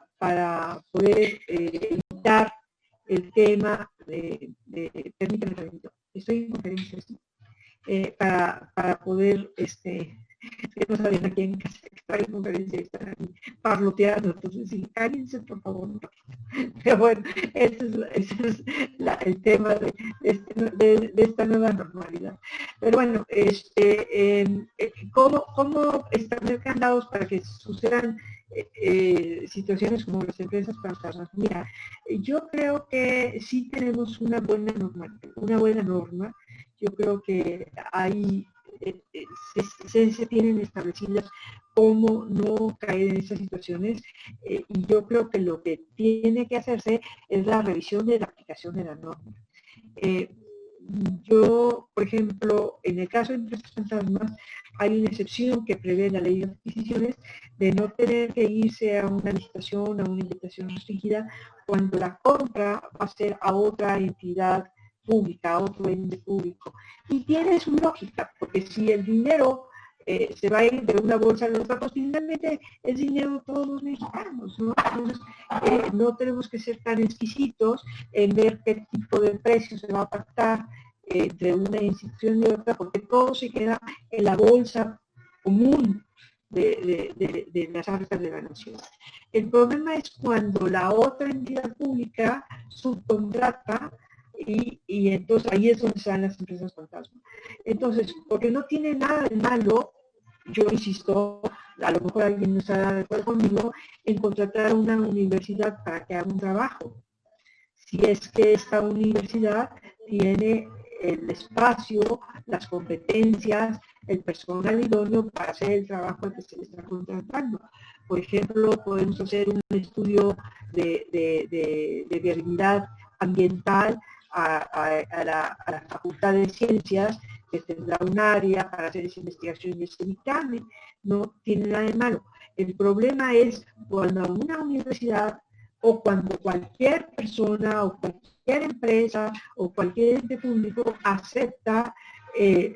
poder evitar el tema permítanme, estoy en conferencia, ¿sí? Para poder, que no saben a quién está en conferencia, están aquí parloteando, entonces sí, cállense por favor. Pero bueno, ese es el tema de esta nueva normalidad. Pero bueno, ¿cómo establecer candados para que sucedan situaciones como las empresas fantasmas? Mira, yo creo que sí tenemos una buena norma. Yo creo que hay se tienen establecidas cómo no caer en estas situaciones y yo creo que lo que tiene que hacerse es la revisión de la aplicación de la norma. Yo, por ejemplo, en el caso de empresas fantasmas, hay una excepción que prevé la ley de adquisiciones de no tener que irse a una licitación, a una invitación restringida, cuando la compra va a ser a otra entidad pública, a otro ente público. Y tiene su lógica, porque si el dinero se va a ir de una bolsa a la otra, pues finalmente es dinero de todos los mexicanos, ¿no? Entonces, no tenemos que ser tan exquisitos en ver qué tipo de precio se va a pactar entre una institución y otra, porque todo se queda en la bolsa común de las arcas de la nación. El problema es cuando la otra entidad pública subcontrata y entonces ahí es donde están las empresas fantasma. Entonces, porque no tiene nada de malo, yo insisto, a lo mejor alguien no está de acuerdo conmigo, en contratar a una universidad para que haga un trabajo. Si es que esta universidad tiene el espacio, las competencias, el personal idóneo para hacer el trabajo que se le está contratando. Por ejemplo, podemos hacer un estudio de viabilidad ambiental a la Facultad de Ciencias, que tendrá un área para hacer esa investigación y ese dictamen. No tiene nada de malo. El problema es cuando una universidad o cuando cualquier persona o cualquier empresa o cualquier ente público acepta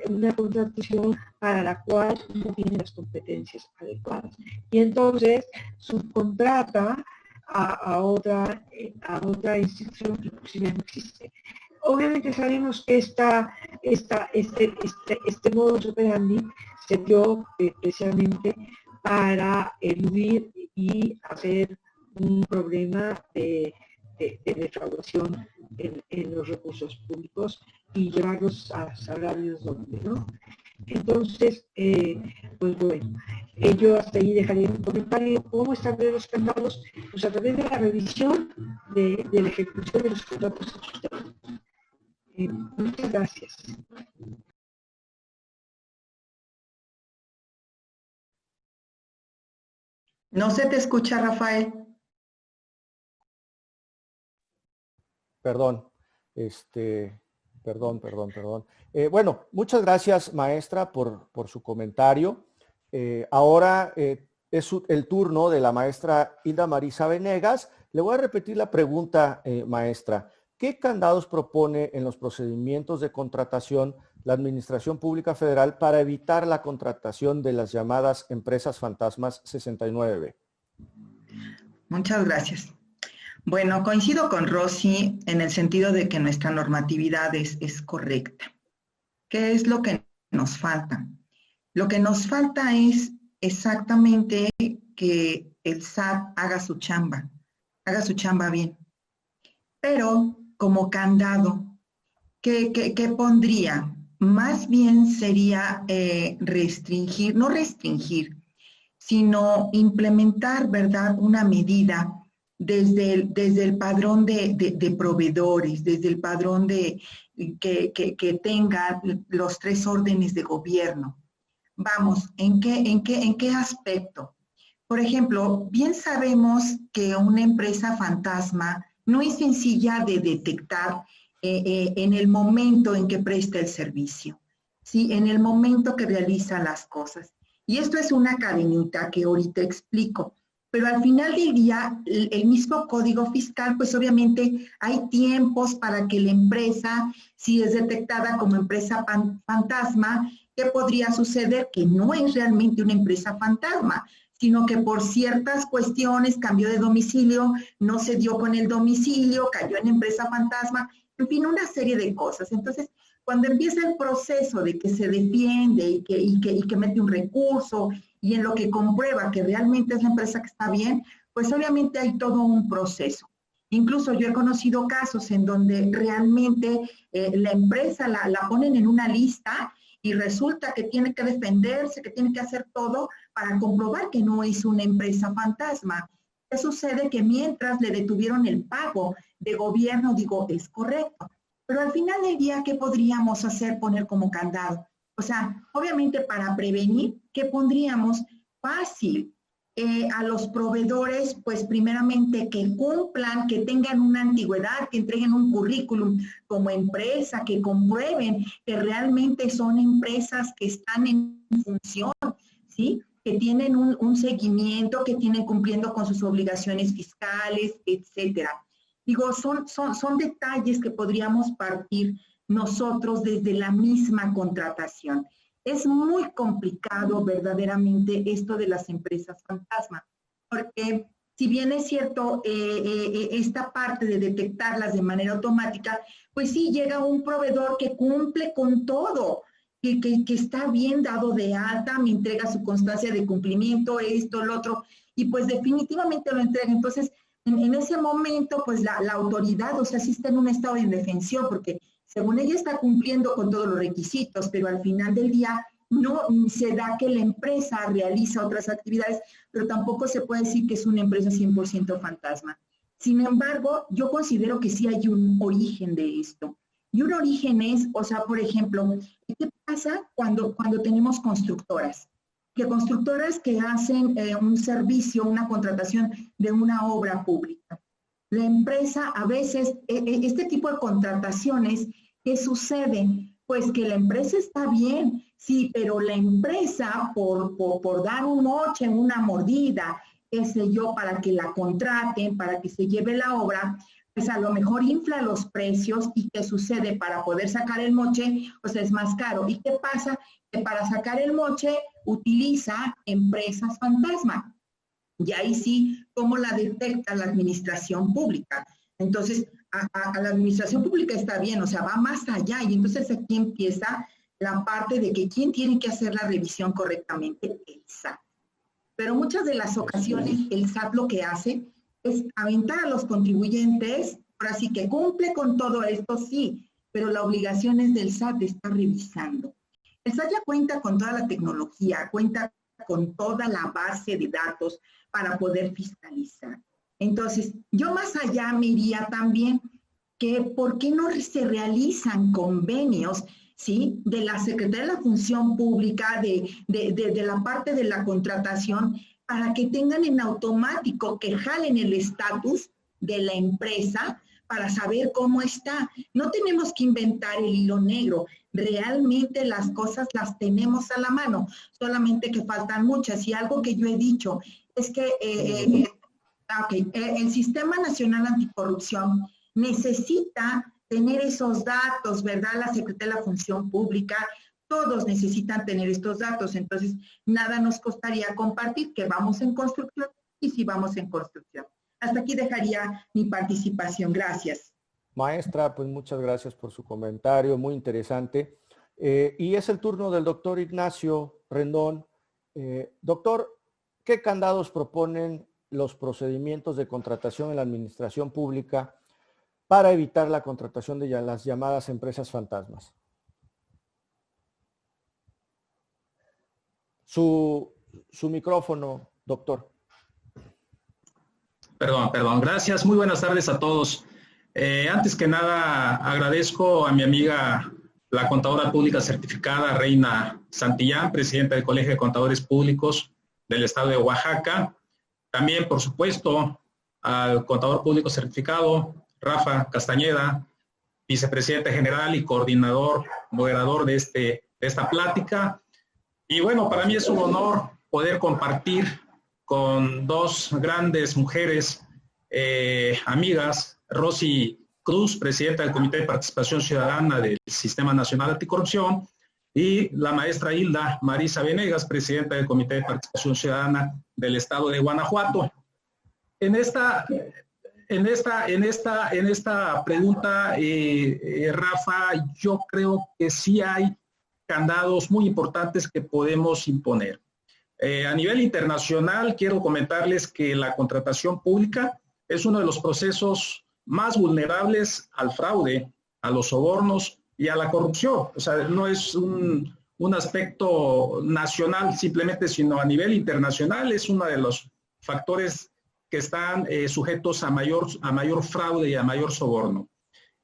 una contratación para la cual no tiene las competencias adecuadas. Y entonces subcontrata a otra institución que inclusive no existe. Obviamente sabemos que este modus operandi se dio precisamente para eludir y hacer un problema de defraudación en los recursos públicos y llevarlos a salarios donde, ¿no? Entonces, pues bueno, Yo hasta ahí dejaría un comentario. ¿Cómo establecer los candados? Pues a través de la revisión de la ejecución de los contratos hechos. Muchas gracias. No se te escucha, Rafael. Perdón, perdón. Bueno, muchas gracias, maestra, por su comentario. Ahora es el turno de la maestra Hilda Marisa Venegas. Le voy a repetir la pregunta, maestra. ¿Qué candados propone en los procedimientos de contratación la Administración Pública Federal para evitar la contratación de las llamadas empresas fantasmas 69B? Muchas gracias. Bueno, coincido con Rosy en el sentido de que nuestra normatividad es correcta. ¿Qué es lo que nos falta? Lo que nos falta es exactamente que el SAT haga su chamba bien. Pero como candado, ¿qué pondría? Más bien sería restringir, no restringir, sino implementar, ¿verdad?, una medida desde el padrón de proveedores, desde el padrón que tenga los 3 órdenes de gobierno. Vamos, ¿en qué aspecto? Por ejemplo, bien sabemos que una empresa fantasma no es sencilla de detectar en el momento en que presta el servicio, ¿sí? En el momento que realiza las cosas. Y esto es una cadenita que ahorita explico. Pero al final del día, el mismo código fiscal, pues obviamente hay tiempos para que la empresa, si es detectada como empresa fantasma, ¿qué podría suceder? Que no es realmente una empresa fantasma, sino que por ciertas cuestiones cambió de domicilio, no se dio con el domicilio, cayó en empresa fantasma, en fin, una serie de cosas. Entonces, cuando empieza el proceso de que se defiende y que mete un recurso y en lo que comprueba que realmente es la empresa que está bien, pues obviamente hay todo un proceso. Incluso yo he conocido casos en donde realmente la empresa la ponen en una lista y resulta que tiene que defenderse, que tiene que hacer todo para comprobar que no es una empresa fantasma. ¿Qué sucede? Que mientras le detuvieron el pago de gobierno, digo, es correcto. Pero al final del día, ¿qué podríamos hacer? Poner como candado. O sea, obviamente para prevenir, ¿qué pondríamos? Fácil. A los proveedores, pues primeramente que cumplan, que tengan una antigüedad, que entreguen un currículum como empresa, que comprueben que realmente son empresas que están en función, ¿sí? Que tienen un seguimiento, que tienen cumpliendo con sus obligaciones fiscales, etcétera. Digo, son detalles que podríamos partir nosotros desde la misma contratación. Es muy complicado verdaderamente esto de las empresas fantasma, porque si bien es cierto esta parte de detectarlas de manera automática, pues sí llega un proveedor que cumple con todo, que está bien dado de alta, me entrega su constancia de cumplimiento, esto, lo otro, y pues definitivamente lo entrega. Entonces, en ese momento, pues la autoridad, o sea, sí está en un estado de indefensión, porque según ella está cumpliendo con todos los requisitos, pero al final del día no se da que la empresa realiza otras actividades, pero tampoco se puede decir que es una empresa 100% fantasma. Sin embargo, yo considero que sí hay un origen de esto. Y un origen es, o sea, por ejemplo, ¿qué pasa cuando tenemos constructoras? Que constructoras que hacen un servicio, una contratación de una obra pública. La empresa a veces, este tipo de contrataciones, ¿qué sucede? Pues que la empresa está bien, sí, pero la empresa por dar un moche, una mordida, qué sé yo, para que la contraten, para que se lleve la obra, pues a lo mejor infla los precios. ¿Y qué sucede? Para poder sacar el moche, pues es más caro. ¿Y qué pasa? Que para sacar el moche utiliza empresas fantasma. Y ahí sí, ¿cómo la detecta la administración pública? Entonces, a la administración pública está bien, o sea, va más allá. Y entonces aquí empieza la parte de que ¿quién tiene que hacer la revisión correctamente? El SAT. Pero muchas de las ocasiones el SAT lo que hace es aventar a los contribuyentes, ahora sí que cumple con todo esto, sí, pero la obligación es del SAT de estar revisando. El SAT ya cuenta con toda la tecnología, cuenta con toda la base de datos para poder fiscalizar. Entonces, yo más allá me iría también que ¿por qué no se realizan convenios, ¿sí?, de la Secretaría de la Función Pública, de la parte de la contratación, para que tengan en automático, que jalen el estatus de la empresa para saber cómo está? No tenemos que inventar el hilo negro. Realmente las cosas las tenemos a la mano, solamente que faltan muchas. Y algo que yo he dicho es que el Sistema Nacional Anticorrupción necesita tener esos datos, ¿verdad? La Secretaría de la Función Pública, todos necesitan tener estos datos. Entonces, nada nos costaría compartir que vamos en construcción y si vamos en construcción. Hasta aquí dejaría mi participación. Gracias. Maestra, pues muchas gracias por su comentario, muy interesante. Y es el turno del doctor Ignacio Rendón. Doctor, ¿qué candados proponen los procedimientos de contratación en la administración pública para evitar la contratación de las llamadas empresas fantasmas? Su micrófono, doctor. Perdón. Gracias. Muy buenas tardes a todos. Antes que nada, agradezco a mi amiga, la contadora pública certificada, Reina Santillán, presidenta del Colegio de Contadores Públicos del Estado de Oaxaca. También, por supuesto, al contador público certificado, Rafa Castañeda, vicepresidente general y coordinador, moderador de esta plática. Y bueno, para mí es un honor poder compartir con dos grandes mujeres, amigas, Rosy Cruz, presidenta del Comité de Participación Ciudadana del Sistema Nacional Anticorrupción, y la maestra Hilda Marisa Venegas, presidenta del Comité de Participación Ciudadana del Estado de Guanajuato. En esta pregunta, Rafa, yo creo que sí hay candados muy importantes que podemos imponer. A nivel internacional, quiero comentarles que la contratación pública es uno de los procesos más vulnerables al fraude, a los sobornos y a la corrupción. O sea, no es un aspecto nacional simplemente, sino a nivel internacional es uno de los factores que están sujetos a mayor fraude y a mayor soborno.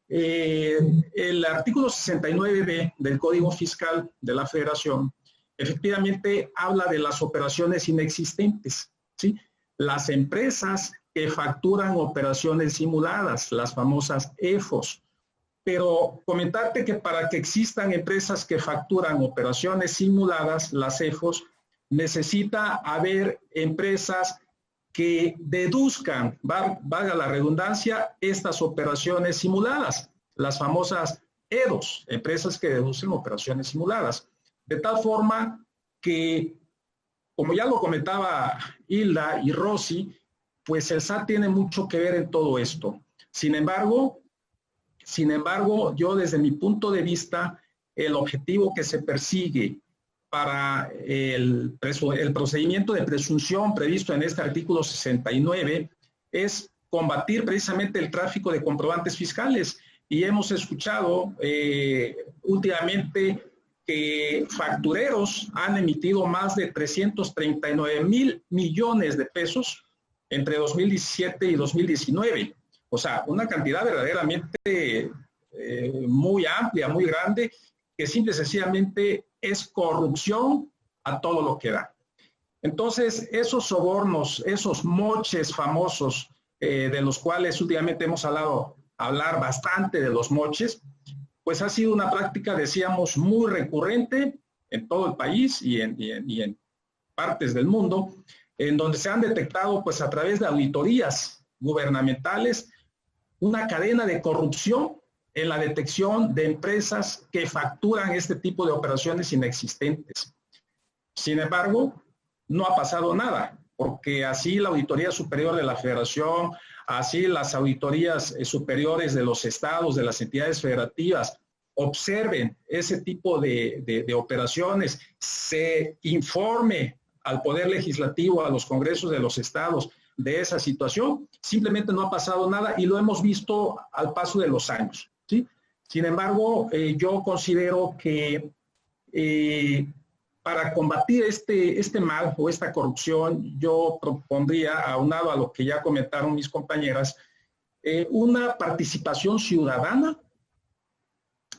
El artículo 69b del Código Fiscal de la Federación efectivamente habla de las operaciones inexistentes, ¿sí? Las empresas que facturan operaciones simuladas, las famosas EFOS. Pero comentarte que para que existan empresas que facturan operaciones simuladas, las EFOS, necesita haber empresas que deduzcan, valga la redundancia, estas operaciones simuladas, las famosas EDOS, empresas que deducen operaciones simuladas. De tal forma que, como ya lo comentaba Hilda y Rosy, pues el SAT tiene mucho que ver en todo esto. Sin embargo, yo desde mi punto de vista, el objetivo que se persigue para el procedimiento de presunción previsto en este artículo 69 es combatir precisamente el tráfico de comprobantes fiscales. Y hemos escuchado últimamente que factureros han emitido más de 339,000 millones de pesos entre 2017 y 2019. O sea, una cantidad verdaderamente muy amplia, muy grande, que simple y sencillamente es corrupción a todo lo que da. Entonces, esos sobornos, esos moches famosos, de los cuales últimamente hemos hablar bastante de los moches, pues ha sido una práctica, decíamos, muy recurrente en todo el país y en partes del mundo, en donde se han detectado, pues a través de auditorías gubernamentales, una cadena de corrupción en la detección de empresas que facturan este tipo de operaciones inexistentes. Sin embargo, no ha pasado nada, porque así la Auditoría Superior de la Federación, así las auditorías superiores de los estados, de las entidades federativas, observen ese tipo de operaciones, se informe al Poder Legislativo, a los congresos de los estados de esa situación, simplemente no ha pasado nada y lo hemos visto al paso de los años, ¿sí? Sin embargo, yo considero que para combatir este mal o esta corrupción, yo propondría, aunado a lo que ya comentaron mis compañeras, una participación ciudadana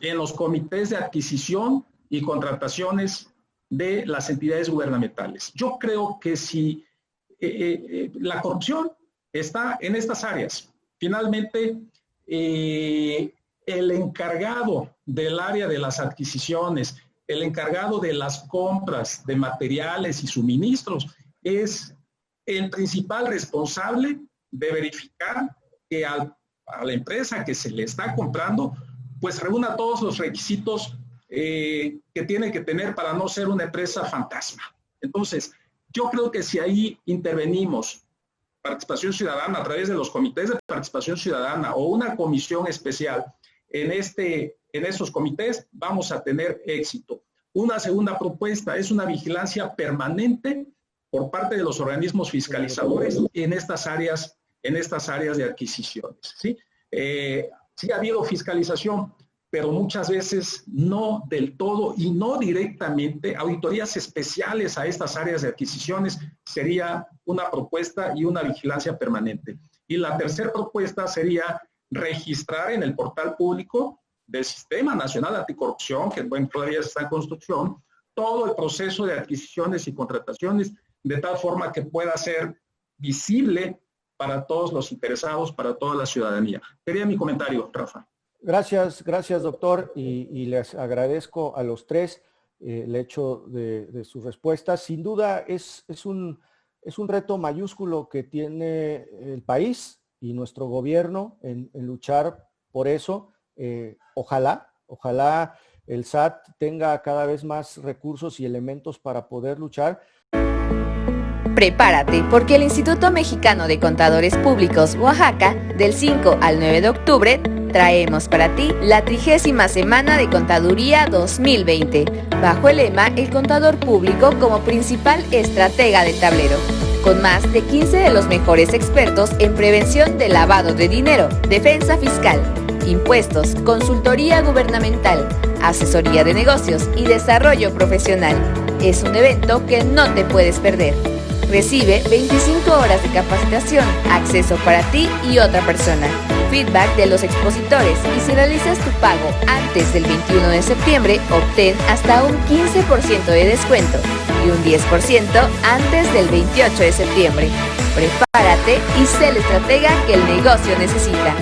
en los comités de adquisición y contrataciones de las entidades gubernamentales. Yo creo que si la corrupción está en estas áreas, finalmente el encargado del área de las adquisiciones, el encargado de las compras de materiales y suministros es el principal responsable de verificar que a la empresa que se le está comprando, pues reúna todos los requisitos que tiene que tener para no ser una empresa fantasma. Entonces, yo creo que si ahí intervenimos participación ciudadana a través de los comités de participación ciudadana o una comisión especial en estos comités, vamos a tener éxito. Una segunda propuesta es una vigilancia permanente por parte de los organismos fiscalizadores en estas áreas de adquisiciones, ¿sí? Sí ha habido fiscalización, pero muchas veces no del todo y no directamente. Auditorías especiales a estas áreas de adquisiciones sería una propuesta y una vigilancia permanente. Y la tercera propuesta sería registrar en el portal público del Sistema Nacional Anticorrupción, que bueno, todavía está en construcción, todo el proceso de adquisiciones y contrataciones de tal forma que pueda ser visible para todos los interesados, para toda la ciudadanía. Sería mi comentario, Rafa. Gracias, doctor, y les agradezco a los tres el hecho de sus respuestas. Sin duda es un reto mayúsculo que tiene el país y nuestro gobierno en luchar por eso. Ojalá el SAT tenga cada vez más recursos y elementos para poder luchar. Prepárate, porque el Instituto Mexicano de Contadores Públicos, Oaxaca, del 5 al 9 de octubre, traemos para ti la 30ª Semana de Contaduría 2020, bajo el lema El Contador Público como principal estratega de tablero, con más de 15 de los mejores expertos en prevención de lavado de dinero, defensa fiscal, impuestos, consultoría gubernamental, asesoría de negocios y desarrollo profesional. Es un evento que no te puedes perder. Recibe 25 horas de capacitación, acceso para ti y otra persona, feedback de los expositores, y si realizas tu pago antes del 21 de septiembre, obtén hasta un 15% de descuento y un 10% antes del 28 de septiembre. Prepárate y sé el estratega que el negocio necesita.